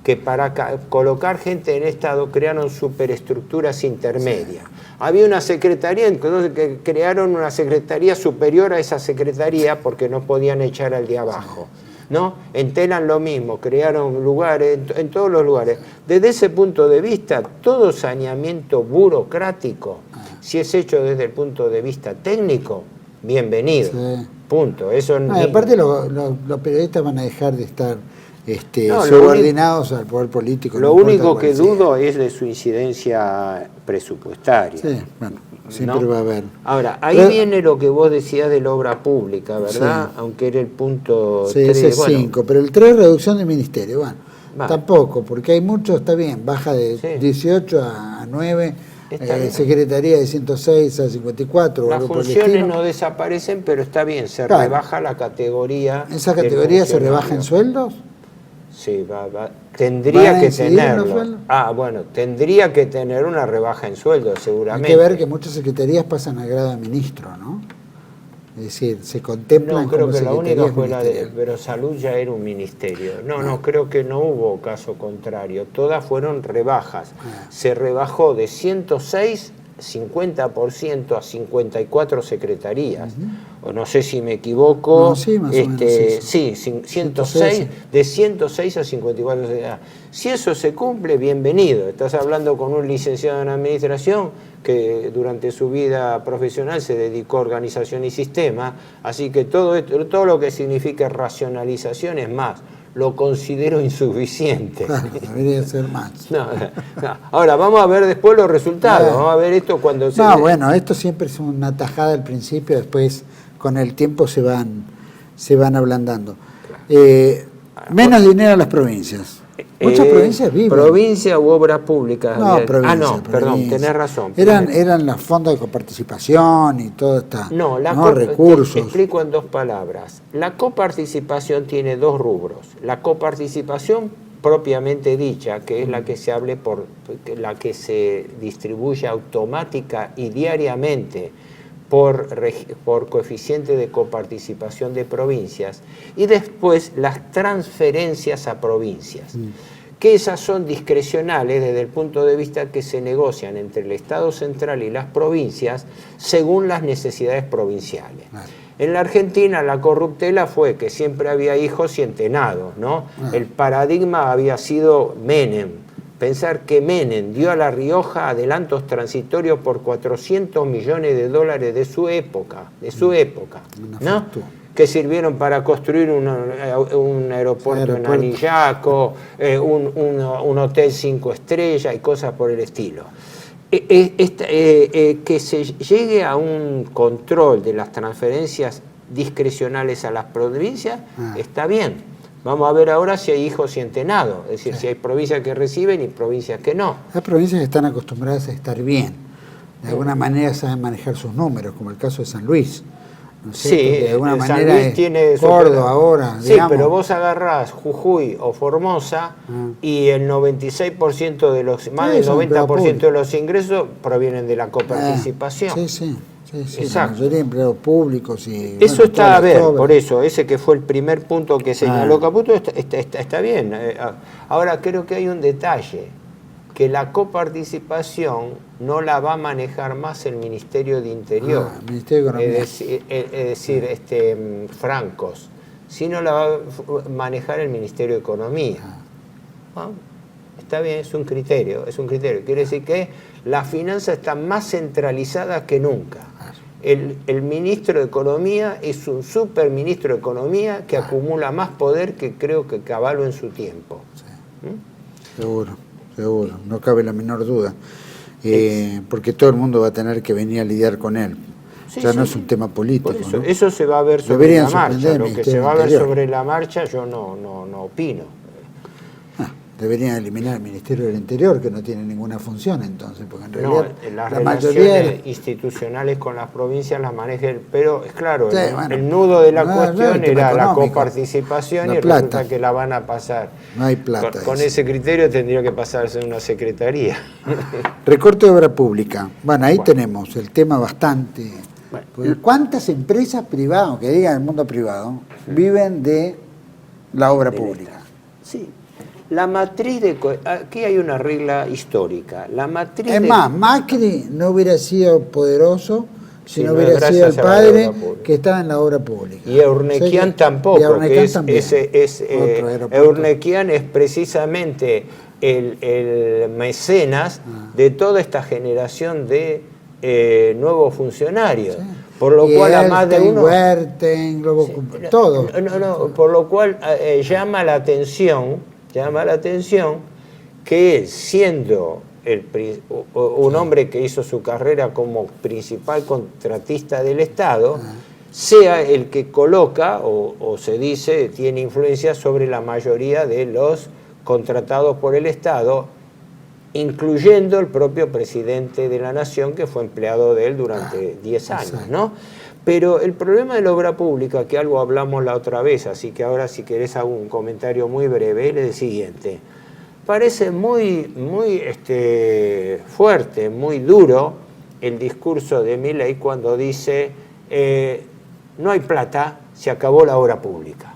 que para colocar gente en Estado crearon superestructuras intermedias. Había una secretaría, entonces que crearon una secretaría superior a esa secretaría porque no podían echar al de abajo. ¿No? En Telan lo mismo, crearon lugares, en todos los lugares. Desde ese punto de vista, todo saneamiento burocrático, si es hecho desde el punto de vista técnico, bienvenido. Sí. Punto. Eso No, y ni- aparte los periodistas van a dejar de estar No, subordinados al poder político. Lo no importa único cuál que sea. dudo es de su incidencia presupuestaria. Sí, bueno, siempre ¿no? va a haber. Ahora, ahí Pero- viene lo que vos decías de la obra pública, ¿verdad? Sí. Aunque era el punto Sí, 3. ese es 5, pero el 3 reducción de ministerio. Bueno, Va. tampoco, porque hay muchos, está bien, baja de Sí. 18 a 9, Está bien. secretaría de 106 a 54 o Las algo por el funciones estilo. no desaparecen, pero está bien, se Claro. rebaja la categoría. ¿Esa del categoría se rebaja en funcionario. sueldos? Sí, ¿Van tendría a que incidir en los tenerlo. sueldos? Bueno, tendría que tener una rebaja en sueldo, Hay seguramente. que ver que muchas secretarías pasan al grado de ministro, ¿no? Es decir, se contemplan No, creo como que la única secretarías fue la de, ministeriales. pero Salud ya era un ministerio. No, creo que no hubo caso contrario. Todas fueron rebajas. Se rebajó de 106, 50% a 54 secretarías. O no sé si me equivoco. No, sí, más o menos, sí, 106, de 106 a 54 secretarías. Si eso se cumple, bienvenido. Estás hablando con un licenciado en administración que durante su vida profesional se dedicó a organización y sistema, así que todo lo que significa racionalización es más. Lo considero insuficiente. Claro, debería ser más. No. Ahora, vamos a ver después los resultados. Claro. Vamos a ver esto cuando se... No, bueno, esto siempre es una tajada al principio, después con el tiempo se van ablandando. Menos dinero a las provincias. Muchas provincias viven. Provincia u obras públicas. No, provincia. no, perdón, provincia. tenés razón. Eran los fondos de coparticipación y todo está. Recursos. Te explico en 2 palabras. La coparticipación tiene 2 rubros. La coparticipación propiamente dicha, que es la que se hable la que se distribuye automática y diariamente por coeficiente de coparticipación de provincias, y después las transferencias a provincias, que esas son discrecionales desde el punto de vista que se negocian entre el Estado central y las provincias según las necesidades provinciales. En la Argentina la corruptela fue que siempre había hijos y entenados, ¿no? El paradigma había sido Menem, pensar que Menem dio a La Rioja adelantos transitorios por 400 millones de dólares de su época, ¿no? Que sirvieron para construir un aeropuerto en Anillaco, un hotel 5 estrellas y cosas por el estilo. Que se llegue a un control de las transferencias discrecionales a las provincias está bien. Vamos a ver ahora si hay hijos y entenados, es decir, si hay provincias que reciben y provincias que no. Hay provincias que están acostumbradas a estar bien, de alguna manera saben manejar sus números, como el caso de San Luis. ¿No es Sí, cierto? De alguna San manera Luis tiene Córdoba ahora. Sí, digamos, pero vos agarrás Jujuy o Formosa y el 96% de los, más del 90% de los ingresos provienen de la coparticipación. Sí, la mayoría de empleados públicos y... Eso está a ver, por eso, ese que fue el primer punto que señaló Caputo está bien. Ahora creo que hay un detalle, que la coparticipación no la va a manejar más el Ministerio de Interior, el Ministerio de Economía. es decir, francos, sino la va a manejar el Ministerio de Economía. Está bien, es un criterio. Quiere decir que las finanzas están más centralizadas que nunca. El ministro de Economía es un superministro de Economía que acumula más poder que creo que Cavallo en su tiempo. Sí. Seguro, no cabe la menor duda. Porque todo el mundo va a tener que venir a lidiar con él. No es un tema político. Por eso, ¿no? Eso se va a ver sobre la marcha. Lo que se va a ver sobre la marcha yo no opino. Deberían eliminar el Ministerio del Interior, que no tiene ninguna función entonces, porque en realidad las la relaciones mayoría institucionales con las provincias las maneja pero es claro, el nudo de la cuestión era la coparticipación y resulta que la van a pasar. No hay plata. Con ese criterio tendría que pasarse en una secretaría. Recorte de obra pública. Bueno, ahí tenemos el tema bastante... ¿Cuántas empresas privadas, que digan el mundo privado, viven de la obra pública? Sí. La matriz aquí hay una regla histórica. La matriz es más, Macri no hubiera sido poderoso si no hubiera sido el padre que estaba en la obra pública. Y Eurnequian tampoco. Eurnequian es precisamente el mecenas de toda esta generación de nuevos funcionarios. Sí. Por lo cual a más de uno... todos. Por lo cual llama la atención que él, siendo un hombre que hizo su carrera como principal contratista del Estado, sea el que coloca, o se dice, tiene influencia sobre la mayoría de los contratados por el Estado, incluyendo el propio presidente de la Nación, que fue empleado de él durante 10 años, ¿no? Pero el problema de la obra pública, que algo hablamos la otra vez, así que ahora si querés hago un comentario muy breve, es el siguiente. Parece muy fuerte, muy duro el discurso de Milei cuando dice no hay plata, se acabó la obra pública.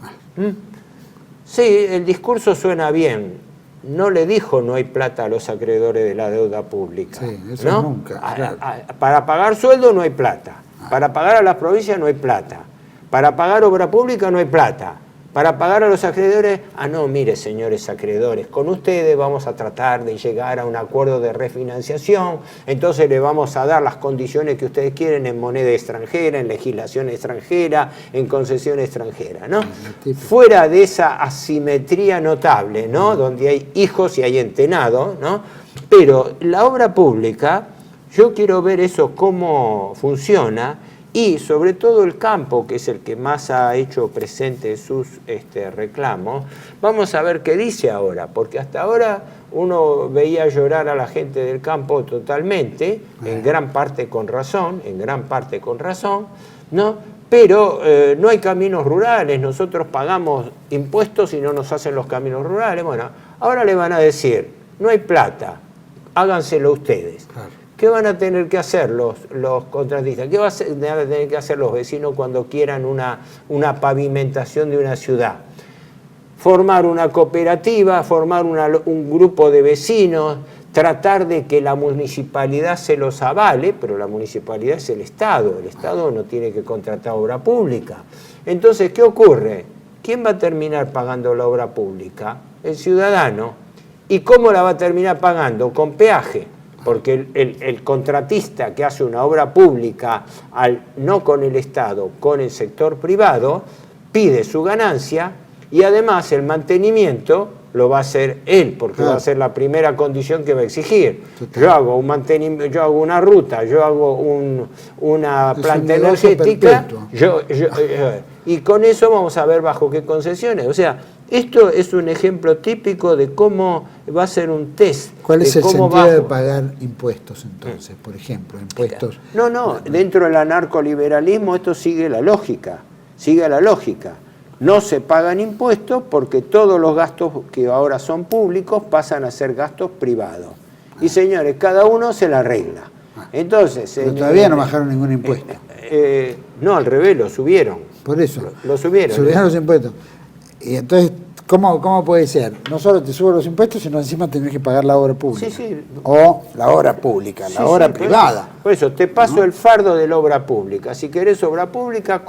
Sí, el discurso suena bien. No le dijo no hay plata a los acreedores de la deuda pública. Sí, eso ¿no? nunca. Claro. Para pagar sueldo no hay plata. Para pagar a las provincias no hay plata. Para pagar obra pública no hay plata. Para pagar a los acreedores, no, mire, señores acreedores, con ustedes vamos a tratar de llegar a un acuerdo de refinanciación, entonces le vamos a dar las condiciones que ustedes quieren en moneda extranjera, en legislación extranjera, en concesión extranjera, ¿no? Fuera de esa asimetría notable, ¿no? Donde hay hijos y hay entenados, ¿no? Pero la obra pública, yo quiero ver eso cómo funciona. Y sobre todo el campo, que es el que más ha hecho presente sus reclamos, vamos a ver qué dice ahora, porque hasta ahora uno veía llorar a la gente del campo totalmente, en gran parte con razón, ¿no? Pero no hay caminos rurales, nosotros pagamos impuestos y no nos hacen los caminos rurales. Bueno, ahora le van a decir, no hay plata, háganselo ustedes. Claro. ¿Qué van a tener que hacer los contratistas? ¿Qué van a tener que hacer los vecinos cuando quieran una pavimentación de una ciudad? Formar una cooperativa, formar un grupo de vecinos, tratar de que la municipalidad se los avale, pero la municipalidad es el Estado no tiene que contratar obra pública. Entonces, ¿qué ocurre? ¿Quién va a terminar pagando la obra pública? El ciudadano. ¿Y cómo la va a terminar pagando? Con peaje. Porque el contratista que hace una obra pública, no con el Estado, con el sector privado, pide su ganancia y además el mantenimiento lo va a hacer él, porque va a ser la primera condición que va a exigir. Yo hago un mantenimiento, yo hago una ruta, yo hago una planta energética, y con eso vamos a ver bajo qué concesiones. O sea, esto es un ejemplo típico de cómo va a ser un test. ¿Cuál es el cómo sentido de pagar impuestos entonces, por ejemplo? Impuestos. No, dentro del anarcoliberalismo esto sigue la lógica, No se pagan impuestos porque todos los gastos que ahora son públicos pasan a ser gastos privados. Y señores, cada uno se la arregla. Entonces, pero todavía no bajaron ningún impuesto. No, al revés, lo subieron. Por eso. Lo subieron. Subieron los impuestos. Y entonces, ¿cómo puede ser? No solo te suben los impuestos, sino encima tenés que pagar la obra pública. Sí. O la obra pública, la obra privada. Por eso, te paso el fardo de la obra pública. Si querés obra pública,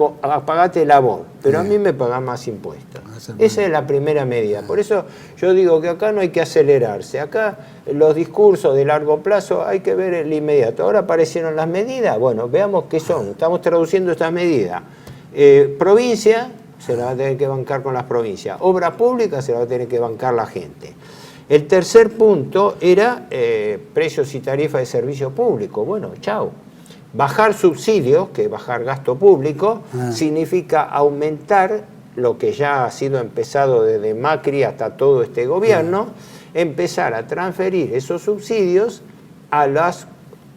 pagate la vos. Pero a mí me pagás más impuestos. Esa es la primera medida. Por eso yo digo que acá no hay que acelerarse. Acá los discursos de largo plazo hay que ver el inmediato. Ahora aparecieron las medidas. Bueno, veamos qué son. Estamos traduciendo estas medidas. Provincia se la va a tener que bancar con las provincias. Obra pública se la va a tener que bancar la gente. El tercer punto era precios y tarifas de servicio público. Bueno, chao. Bajar subsidios, que bajar gasto público, significa aumentar lo que ya ha sido empezado desde Macri hasta todo este gobierno, empezar a transferir esos subsidios a las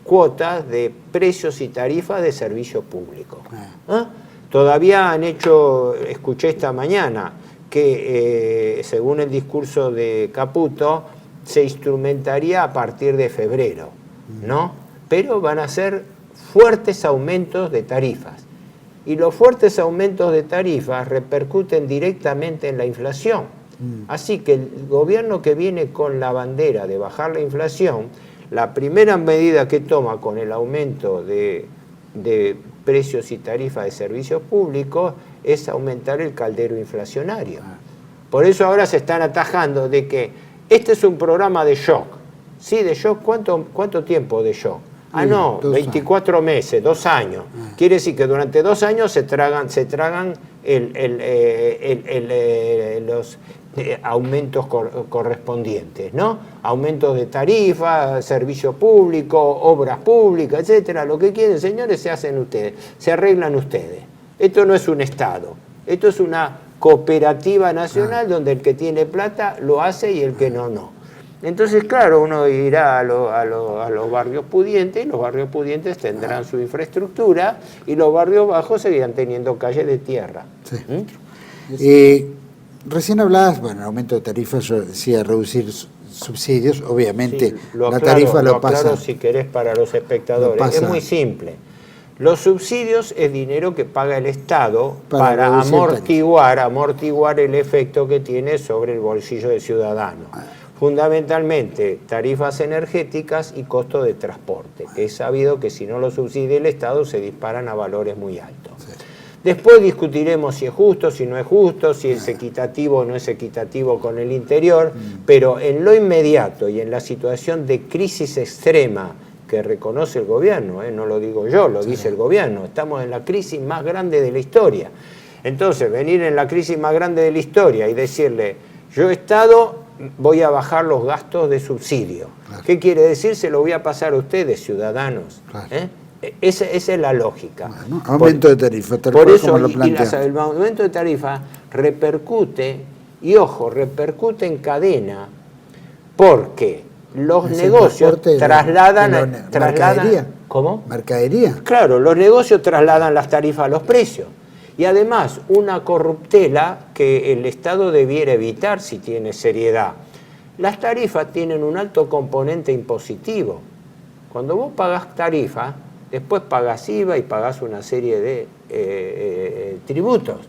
cuotas de precios y tarifas de servicio público. Todavía han hecho, escuché esta mañana, que según el discurso de Caputo, se instrumentaría a partir de febrero, ¿no? Pero van a ser fuertes aumentos de tarifas. Y los fuertes aumentos de tarifas repercuten directamente en la inflación. Así que el gobierno que viene con la bandera de bajar la inflación, la primera medida que toma con el aumento de precios y tarifas de servicios públicos es aumentar el caldero inflacionario. Por eso ahora se están atajando de que este es un programa de shock. ¿Sí, de shock? ¿Cuánto tiempo de shock? No, 24 meses, 2 años. Quiere decir que durante 2 años se tragan los aumentos correspondientes, ¿no? Aumentos de tarifas, servicio público, obras públicas, etcétera. Lo que quieren, señores, se hacen ustedes, se arreglan ustedes. Esto no es un Estado, esto es una cooperativa nacional donde el que tiene plata lo hace y el que no, no. Entonces, claro, uno irá a los barrios pudientes y los barrios pudientes tendrán su infraestructura y los barrios bajos seguirán teniendo calles de tierra. Recién hablabas, bueno, aumento de tarifas, yo decía reducir subsidios, obviamente la tarifa lo pasa. Claro, si querés para los espectadores, es muy simple. Los subsidios es dinero que paga el Estado para amortiguar el efecto que tiene sobre el bolsillo del ciudadano. Fundamentalmente tarifas energéticas y costo de transporte, que es sabido que si no lo subsidia el Estado se disparan a valores muy altos. Después discutiremos si es justo, si no es justo, si es equitativo o no es equitativo con el interior, pero en lo inmediato y en la situación de crisis extrema que reconoce el gobierno, no lo digo yo, lo dice el gobierno, estamos en la crisis más grande de la historia. Entonces, venir en la crisis más grande de la historia y decirle, yo Estado voy a bajar los gastos de subsidio. ¿Qué quiere decir? Se lo voy a pasar a ustedes, ciudadanos. Esa es la lógica. Bueno, aumento de tarifa, por eso, el aumento de tarifa repercute, y ojo, repercute en cadena, porque los negocios trasladan... ¿Cómo? ¿Mercadería? Claro, los negocios trasladan las tarifas a los precios. Y además, una corruptela que el Estado debiera evitar si tiene seriedad. Las tarifas tienen un alto componente impositivo. Cuando vos pagás tarifa, después pagás IVA y pagás una serie de tributos.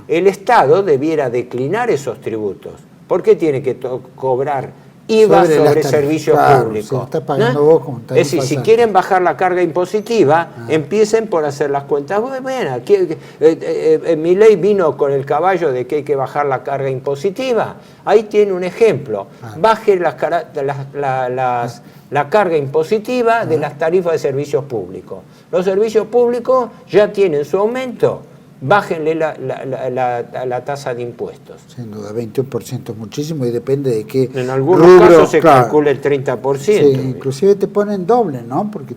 El Estado debiera declinar esos tributos. ¿Por qué tiene que cobrar IVA Sobre las sobre tarifas, servicios claro, públicos. se lo está pagando ¿no? vos como Es tarifa decir, si alta. quieren bajar la carga impositiva, empiecen por hacer las cuentas. Bueno, mi ley vino con el caballo de que hay que bajar la carga impositiva. Ahí tiene un ejemplo. Baje la carga impositiva de las tarifas de servicios públicos. Los servicios públicos ya tienen su aumento. Bájenle la tasa de impuestos. Sin duda, 21% es muchísimo y depende de qué En algunos rubro, casos se claro. calcula el 30%. Sí, inclusive te ponen doble, ¿no? Porque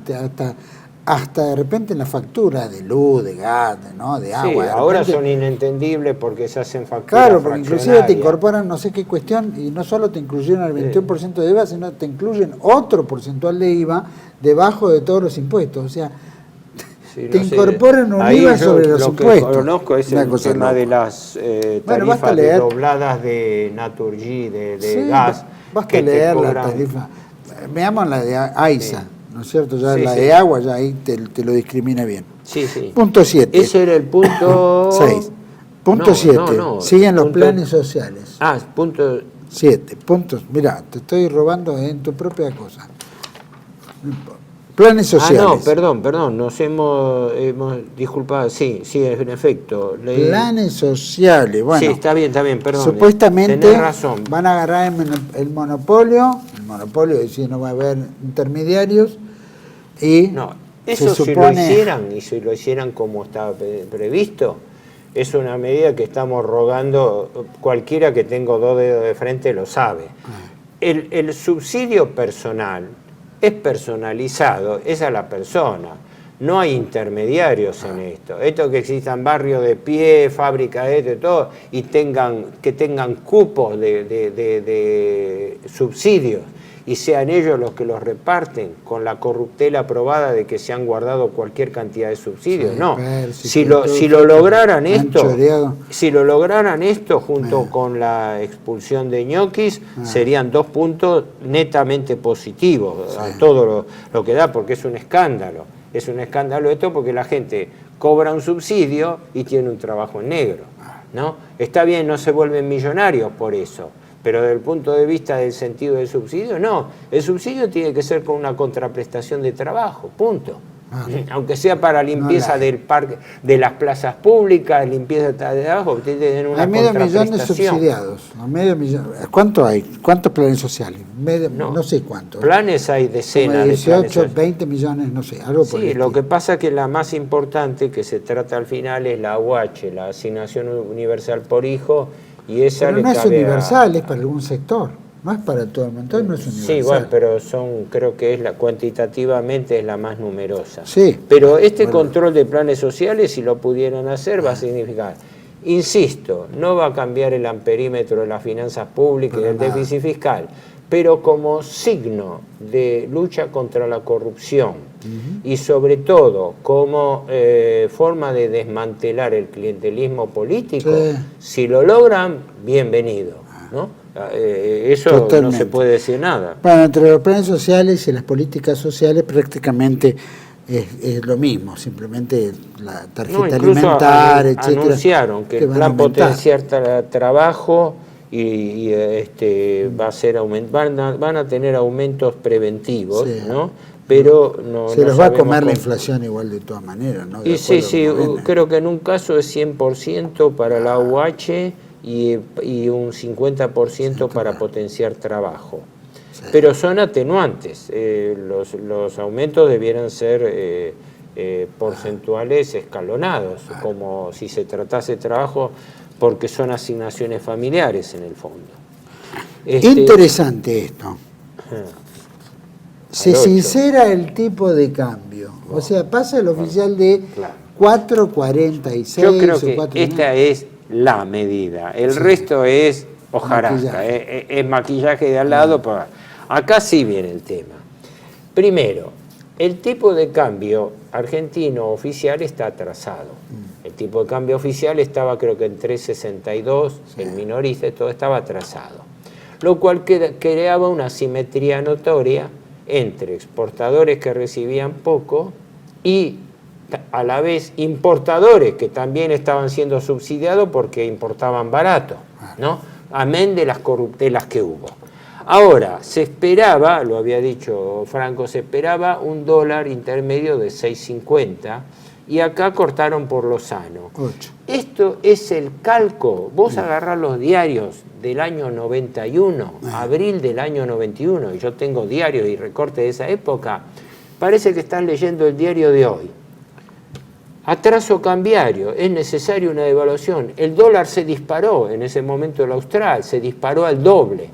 hasta de repente en la factura de luz, de gas, de agua. Sí, ahora son inentendibles porque se hacen facturas. Claro, porque inclusive te fraccionarias. incorporan no sé qué cuestión y no solo te incluyen el 21% de IVA, sino te incluyen otro porcentual de IVA debajo de todos los impuestos. O sea, Sí, te no sé. incorporan un Ahí IVA yo sobre los impuestos. Lo que conozco es Una el cosa tema loca. de las Bueno, basta tarifas leer. dobladas de Naturgy, de Sí, gas. basta que te leer la cobran. tarifa. Veamos la de AISA, Sí. ¿no es cierto? Ya Sí, la sí. de agua, ya ahí te lo discrimina bien. Sí, sí. Punto 7. Ese era el punto 6. Punto No, 7. no. Siguen los Punto- planes sociales. punto. 7 puntos. Mirá, te estoy robando en tu propia cosa. Planes sociales. no, perdón, nos hemos disculpado. Sí, en efecto. Planes sociales. Bueno, sí, está bien, perdón. supuestamente Tenés razón. van a agarrar el monopolio dice no va a haber intermediarios y No, se eso si lo supone hicieran, y si lo hicieran como estaba previsto, es una medida que estamos rogando, cualquiera que tenga 2 dedos de frente lo sabe. El subsidio personal es personalizado, es a la persona. No hay intermediarios en esto. Esto que existan barrios de pie, fábricas de esto y todo, y que tengan cupos de subsidios, y sean ellos los que los reparten con la corruptela probada de que se han guardado cualquier cantidad de subsidios. Sí, No, Pérsico, si lo lograran han esto, choreado. junto con la expulsión de ñoquis, serían 2 puntos netamente positivos a todo lo que da, porque es un escándalo. Es un escándalo esto porque la gente cobra un subsidio y tiene un trabajo en negro, ¿no? Está bien, no se vuelven millonarios por eso, pero desde el punto de vista del sentido del subsidio, no. El subsidio tiene que ser con una contraprestación de trabajo, punto. Aunque sea para limpieza del parque, de las plazas públicas, limpieza de abajo, tienen una hay medio millón de contraprestación. subsidiados. Medio millón. ¿Cuánto hay? ¿Cuántos planes sociales? No sé cuántos. Planes hay decenas Como de 18, planes. 20 millones, no sé, algo por el Sí, lo estilo. que pasa es que la más importante que se trata al final es la UH, la asignación universal por hijo, y esa Pero le no es cabe universal, es para algún sector. No es para todo el mundo, no es universal. Sí, bueno, pero creo que cuantitativamente es la más numerosa. Sí. Pero control de planes sociales, si lo pudieran hacer, va a significar, insisto, no va a cambiar el amperímetro de las finanzas públicas y del déficit fiscal, pero como signo de lucha contra la corrupción y sobre todo como forma de desmantelar el clientelismo político, si lo logran, bienvenido, ¿no? Eso Totalmente. no se puede decir nada. Bueno, entre los planes sociales y las políticas sociales prácticamente es lo mismo, simplemente la tarjeta Incluso alimentaria, etcétera. anunciaron que el van a plan aumentar. potenciar trabajo va a ser van a tener aumentos preventivos, Sí. ¿no? Pero no Se no los va a sabemos comer la cómo. inflación igual de todas maneras, ¿no? De Y sí, acuerdo a cómo viene. creo que en un caso es 100% para la UH y un 50% para potenciar trabajo. Sí. Pero son atenuantes. Los aumentos debieran ser porcentuales escalonados, como si se tratase de trabajo, porque son asignaciones familiares en el fondo. Interesante esto. Se Al ocho. sincera el tipo de cambio. O sea, pasa el oficial de Claro. 4.46 Yo creo o que 4.9. esta es la medida. El resto es hojarasca, Maquillaje. es maquillaje de al lado. Acá sí viene el tema. Primero, el tipo de cambio argentino oficial está atrasado. El tipo de cambio oficial estaba creo que en 3.62, el minorista, todo estaba atrasado. Lo cual creaba una simetría notoria entre exportadores que recibían poco y a la vez importadores que también estaban siendo subsidiados porque importaban barato, ¿no? Amén de las corruptelas que hubo. Ahora, se esperaba, lo había dicho Franco, se esperaba un dólar intermedio de 6.50 y acá cortaron por lo sano. 8. Esto es el calco. Vos agarrás los diarios del año 91, abril del año 91, y yo tengo diarios y recortes de esa época, parece que estás leyendo el diario de hoy. Atraso cambiario, es necesaria una devaluación. El dólar se disparó en ese momento el austral, se disparó al doble.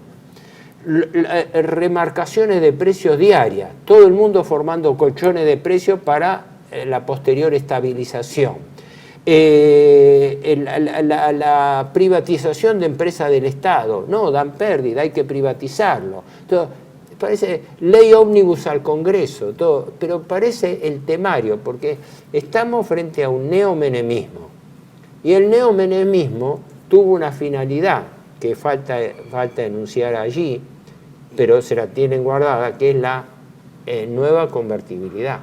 Remarcaciones de precios diarias, todo el mundo formando colchones de precios para la posterior estabilización. La privatización de empresas del Estado, no, dan pérdida, hay que privatizarlo. Entonces, parece ley ómnibus al Congreso, todo, pero parece el temario, porque estamos frente a un neomenemismo. Y el neomenemismo tuvo una finalidad que falta enunciar allí, pero se la tienen guardada, que es la nueva convertibilidad.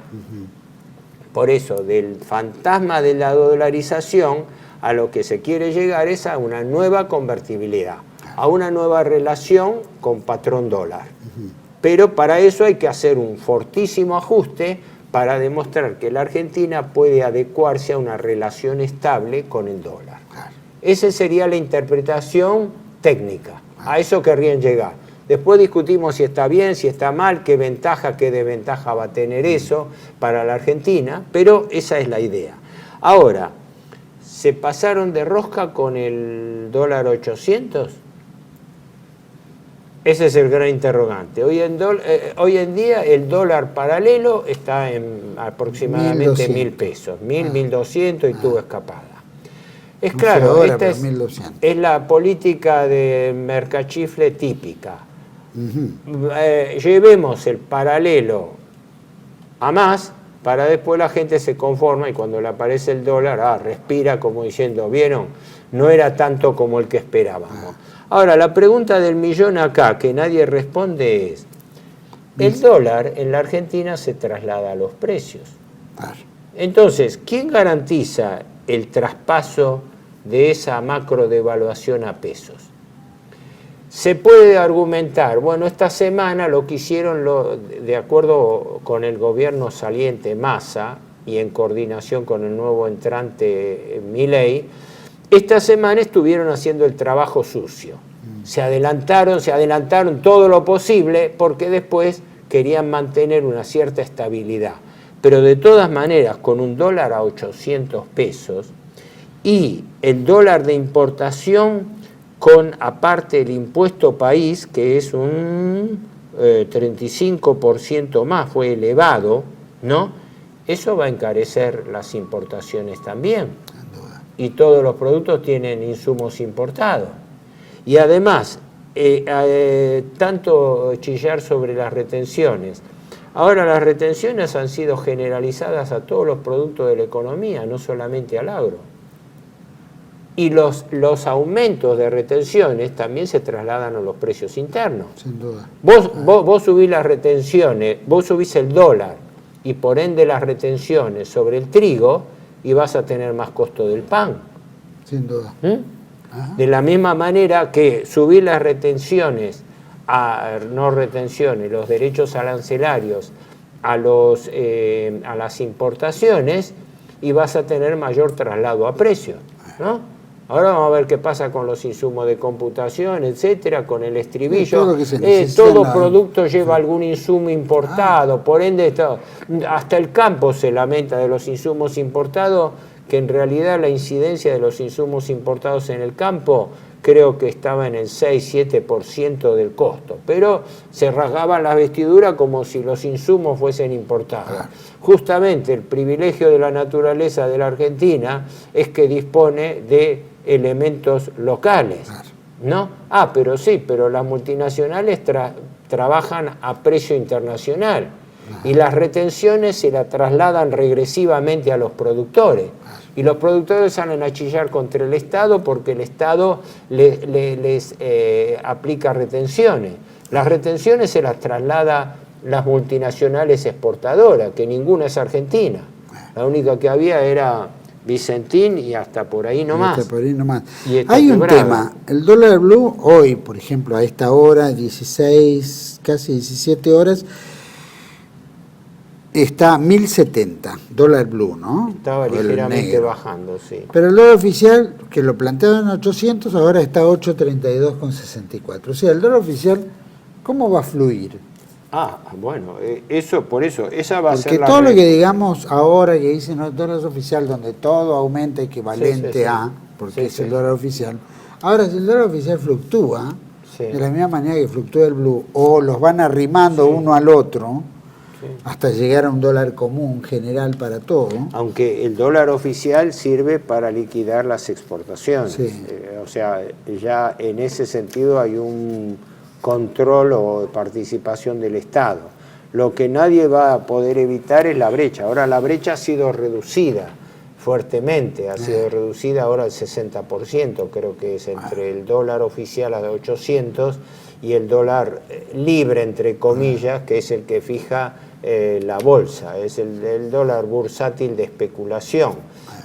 Por eso, del fantasma de la dolarización, a lo que se quiere llegar es a una nueva convertibilidad, a una nueva relación con patrón dólar. Pero para eso hay que hacer un fortísimo ajuste para demostrar que la Argentina puede adecuarse a una relación estable con el dólar. Esa sería la interpretación técnica, a eso querrían llegar. Después discutimos si está bien, si está mal, qué ventaja, qué desventaja va a tener eso para la Argentina, pero esa es la idea. Ahora, ¿se pasaron de rosca con el dólar 800? Ese es el gran interrogante. Hoy en día el dólar paralelo está en aproximadamente 1.000 pesos, 1.200 y tuvo escapada. Es claro, esta es la política de mercachifle típica. Llevemos el paralelo a más para después la gente se conforma y cuando le aparece el dólar, respira como diciendo, ¿vieron? No era tanto como el que esperábamos. Ahora, la pregunta del millón acá, que nadie responde es, el dólar en la Argentina se traslada a los precios. Entonces, ¿quién garantiza el traspaso de esa macro devaluación a pesos? Se puede argumentar, bueno, esta semana lo que hicieron, de acuerdo con el gobierno saliente Massa y en coordinación con el nuevo entrante Milei, esta semana estuvieron haciendo el trabajo sucio. Se adelantaron todo lo posible porque después querían mantener una cierta estabilidad. Pero de todas maneras, con un dólar a 800 pesos y el dólar de importación con aparte el impuesto país, que es un 35% más, fue elevado, ¿no? Eso va a encarecer las importaciones también. Y todos los productos tienen insumos importados. Y además, tanto chillar sobre las retenciones. Ahora las retenciones han sido generalizadas a todos los productos de la economía, no solamente al agro. Y los aumentos de retenciones también se trasladan a los precios internos. Sin duda. Vos subís las retenciones, vos subís el dólar y por ende las retenciones sobre el trigo y vas a tener más costo del pan. Sin duda. De la misma manera que subir las retenciones, no retenciones, los derechos arancelarios a las importaciones y vas a tener mayor traslado a precios, ¿no? Ahora vamos a ver qué pasa con los insumos de computación, etcétera, con el estribillo. Todo producto lleva algún insumo importado, por ende hasta el campo se lamenta de los insumos importados, que en realidad la incidencia de los insumos importados en el campo creo que estaba en el 6-7% del costo, pero se rasgaban las vestiduras como si los insumos fuesen importados. Justamente el privilegio de la naturaleza de la Argentina es que dispone de elementos locales, ¿no? Pero las multinacionales trabajan a precio internacional y las retenciones se las trasladan regresivamente a los productores. Y los productores salen a chillar contra el Estado porque el Estado les aplica retenciones. Las retenciones se las traslada las multinacionales exportadoras, que ninguna es argentina. La única que había era Vicentín y hasta por ahí nomás. Hasta por ahí nomás. Y Hay un quebrada. tema, el dólar blue hoy, por ejemplo, a esta hora, 16, casi 17 horas, está a 1070, dólar blue, ¿no? Estaba O el ligeramente negro. bajando, sí. Pero el dólar oficial, que lo planteaban en 800, ahora está a 832,64. O sea, el dólar oficial, ¿cómo va a fluir? Ah, bueno, por eso, esa va a Porque ser la todo lo red. que digamos ahora que dicen el dólar oficial, donde todo aumenta equivalente Sí, sí, sí. a, porque Sí, es sí. el dólar oficial, ahora si el dólar oficial fluctúa, Sí. de la misma manera que fluctúa el blue, o los van arrimando uno al otro, Sí. hasta llegar a un dólar común general para todo. Aunque el dólar oficial sirve para liquidar las exportaciones. Sí. O sea, ya en ese sentido hay un control o participación del Estado. Lo que nadie va a poder evitar es la brecha. Ahora la brecha ha sido reducida fuertemente, ha sido reducida ahora al 60%, creo que es entre el dólar oficial a 800 y el dólar libre, entre comillas, que es el que fija la bolsa, es el dólar bursátil de especulación,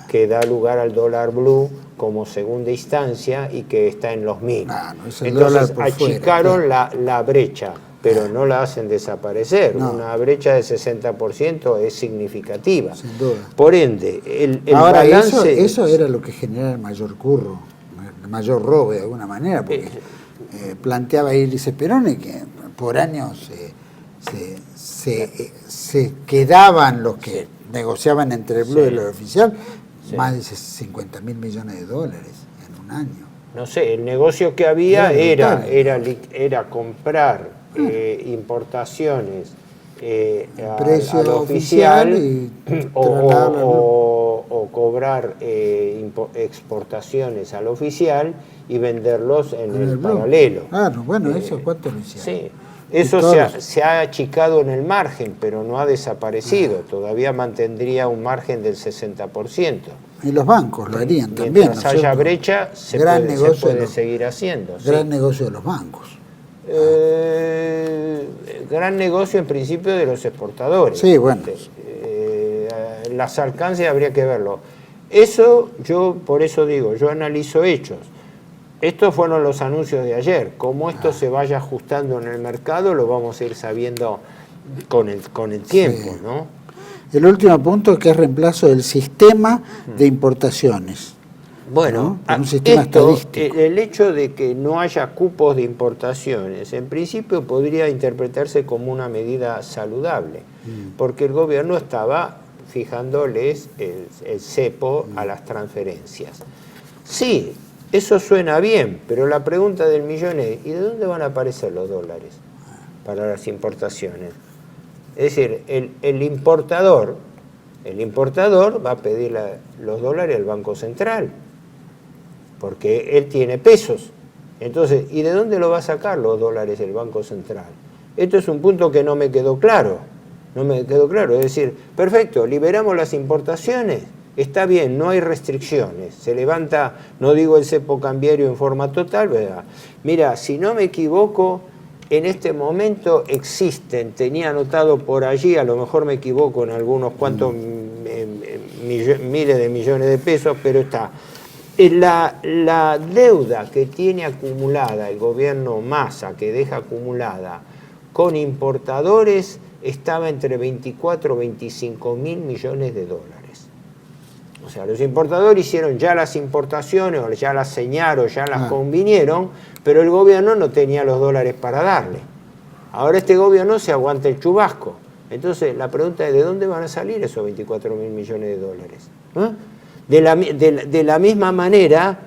que da lugar al dólar blue como segunda instancia y que está en los 1000. No es el dólar Entonces por achicaron fuera, la brecha, pero no la hacen desaparecer. No. Una brecha de 60% es significativa. Sin duda. Por ende, el Ahora, balance... eso era lo que genera el mayor curro, el mayor robo de alguna manera, porque planteaba Irice Peroni que por años se quedaban los que negociaban entre el blue y el oficial, más de 50.000 millones de dólares en un año. No sé, el negocio que había Era era comprar importaciones Precio al oficial oficial y trasladarlo, o cobrar exportaciones al oficial y venderlos en el blue. paralelo. Claro, bueno, eso cuánto lo hicieron. Sí, eso Y todos. se ha achicado en el margen, pero no ha desaparecido. Todavía mantendría un margen del 60%. Y los bancos lo harían también. Mientras ¿no es haya cierto? brecha, se Gran puede negocio de los- seguir haciendo. sí. Gran negocio de los bancos. Gran negocio en principio de los exportadores. Sí, bueno. Las alcances habría que verlo. Eso, yo por eso digo, yo analizo hechos. Estos fueron los anuncios de ayer. Cómo esto se vaya ajustando en el mercado lo vamos a ir sabiendo con el tiempo, Sí. ¿no? El último punto que es reemplazo del sistema de importaciones. Bueno, ¿no? Por un sistema estadístico. el hecho de que no haya cupos de importaciones, en principio podría interpretarse como una medida saludable, porque el gobierno estaba fijándoles el cepo a las transferencias. Sí, eso suena bien, pero la pregunta del millón es, ¿y de dónde van a aparecer los dólares para las importaciones? Es decir, el importador va a pedir los dólares al Banco Central, porque él tiene pesos. Entonces, ¿y de dónde lo va a sacar los dólares el Banco Central? Esto es un punto que no me quedó claro. No me quedó claro. Es decir, perfecto, liberamos las importaciones, está bien, no hay restricciones. Se levanta, no digo el cepo cambiario en forma total, ¿verdad? Mira, si no me equivoco, en este momento existen, tenía anotado por allí, a lo mejor me equivoco en algunos cuantos miles de millones de pesos, pero está. La deuda que tiene acumulada el gobierno Massa, que deja acumulada con importadores, estaba entre 24 y 25 mil millones de dólares. O sea, los importadores hicieron ya las importaciones, o ya las señaron, ya las convinieron, pero el gobierno no tenía los dólares para darle. Ahora este gobierno se aguanta el chubasco. Entonces, la pregunta es, ¿de dónde van a salir esos 24 mil millones de dólares? De la misma manera,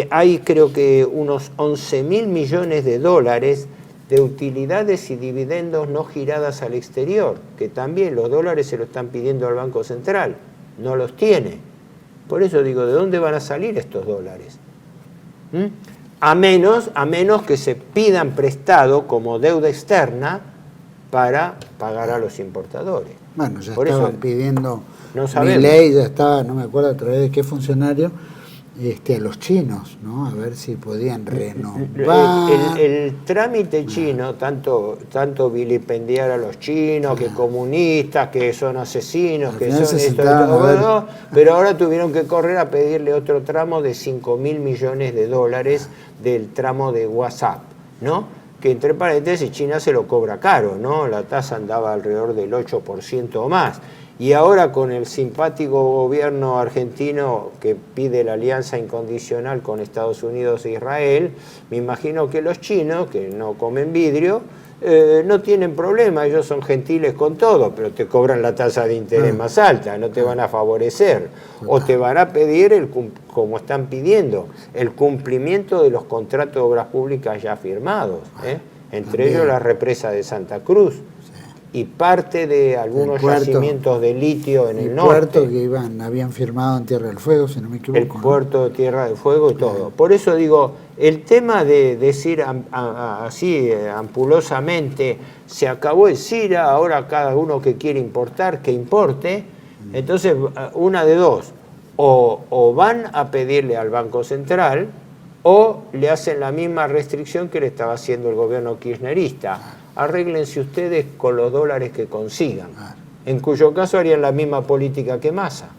hay creo que unos 11 mil millones de dólares de utilidades y dividendos no giradas al exterior, que también los dólares se lo están pidiendo al Banco Central, no los tiene. Por eso digo, ¿de dónde van a salir estos dólares? A menos que se pidan prestado como deuda externa para pagar a los importadores. Bueno, ya Por estaban eso, pidiendo, no sabemos. Milei ya estaba, no me acuerdo a través de qué funcionario, a los chinos, ¿no? A ver si podían renovar. El trámite chino, tanto vilipendiar a los chinos, que comunistas, que son asesinos, que son esto, todo, pero ahora tuvieron que correr a pedirle otro tramo de 5.000 millones de dólares del tramo de WhatsApp, ¿no? Que entre paréntesis China se lo cobra caro, ¿no? La tasa andaba alrededor del 8% o más. Y ahora con el simpático gobierno argentino que pide la alianza incondicional con Estados Unidos e Israel, me imagino que los chinos, que no comen vidrio, no tienen problema, ellos son gentiles con todo, pero te cobran la tasa de interés más alta, no te van a favorecer, o te van a pedir, como están pidiendo, el cumplimiento de los contratos de obras públicas ya firmados, entre ellos la represa de Santa Cruz. Y parte de algunos yacimientos de litio en el norte. El puerto que habían firmado en Tierra del Fuego, si no me equivoco. El puerto de Tierra del Fuego y todo. Por eso digo, el tema de decir así ampulosamente, se acabó el CIRA, ahora cada uno que quiere importar, que importe. Entonces, una de dos, o van a pedirle al Banco Central, o le hacen la misma restricción que le estaba haciendo el gobierno kirchnerista. Arréglense ustedes con los dólares que consigan, en cuyo caso harían la misma política que Massa.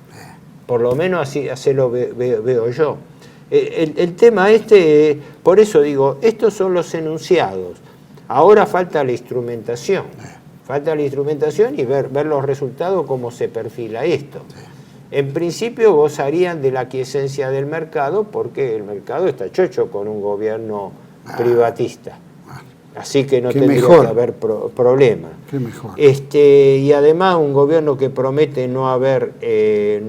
Por lo menos así lo veo yo. El tema por eso digo, estos son los enunciados. Ahora falta la instrumentación. Falta la instrumentación y ver los resultados, cómo se perfila esto. En principio gozarían de la aquiescencia del mercado, porque el mercado está chocho con un gobierno privatista. Así que no tendría que haber problema. Qué mejor. Y además un gobierno que promete no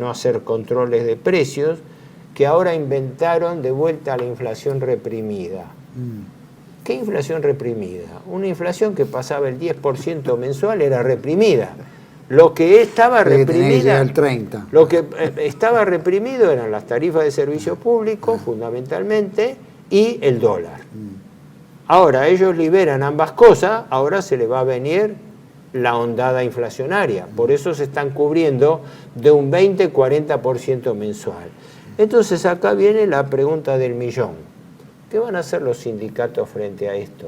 hacer controles de precios, que ahora inventaron de vuelta la inflación reprimida. ¿Qué inflación reprimida? Una inflación que pasaba el 10% mensual era reprimida. Lo que estaba reprimida, lo que estaba reprimido eran las tarifas de servicio público, fundamentalmente, y el dólar. Ahora ellos liberan ambas cosas, ahora se le va a venir la ondada inflacionaria. Por eso se están cubriendo de un 20-40% mensual. Entonces acá viene la pregunta del millón. ¿Qué van a hacer los sindicatos frente a esto?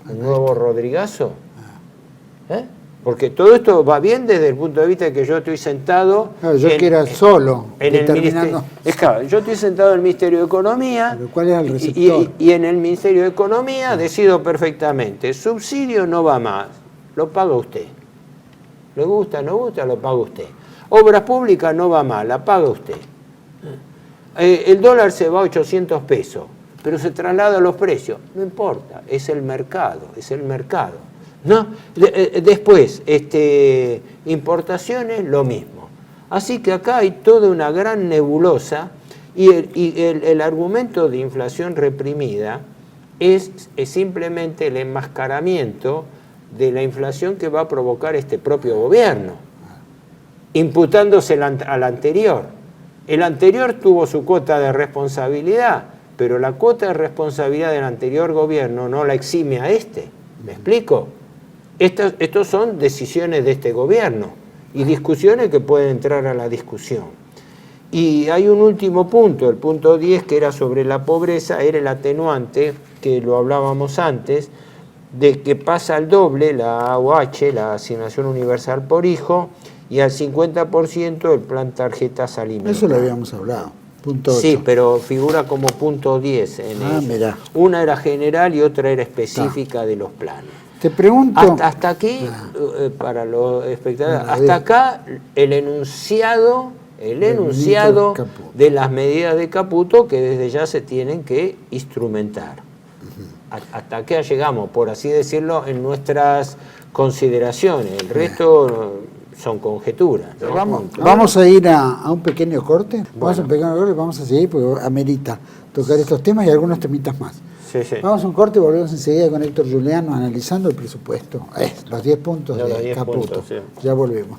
¿Un nuevo Rodrigazo? Porque todo esto va bien desde el punto de vista de que yo estoy sentado... Claro, yo que era solo, en el ministerio. Claro, yo estoy sentado en el Ministerio de Economía. ¿Pero cuál era el receptor? Y en el Ministerio de Economía decido perfectamente. Subsidio no va más, lo paga usted. ¿Le gusta, no gusta? Lo paga usted. Obras públicas no va más, la paga usted. El dólar se va a 800 pesos, pero se traslada a los precios. No importa, es el mercado, es el mercado. ¿No? Después, importaciones, lo mismo. Así que acá hay toda una gran nebulosa y el argumento de inflación reprimida es simplemente el enmascaramiento de la inflación que va a provocar este propio gobierno, imputándose al anterior. El anterior tuvo su cuota de responsabilidad, pero la cuota de responsabilidad del anterior gobierno no la exime a este. ¿Me explico? Estos son decisiones de este gobierno y discusiones que pueden entrar a la discusión. Y hay un último punto, el punto 10, que era sobre la pobreza, era el atenuante, que lo hablábamos antes, de que pasa al doble la AUH, la Asignación Universal por Hijo, y al 50% el plan tarjetas alimentarias. Eso lo habíamos hablado. Punto 8. Sí, pero figura como punto 10. Mirá. Una era general y otra era específica de los planes. Te pregunto... Hasta aquí, para los espectadores, hasta acá el enunciado de las medidas de Caputo que desde ya se tienen que instrumentar. Hasta acá llegamos, por así decirlo, en nuestras consideraciones. El resto son conjeturas, ¿no? Vamos a ir a un pequeño corte. Vamos a un pequeño corte y vamos a seguir porque amerita tocar estos temas y algunos temitas más. Sí. Vamos a un corte y volvemos enseguida con Héctor Juliano analizando el presupuesto. Los 10 puntos de Caputo. Ya volvemos.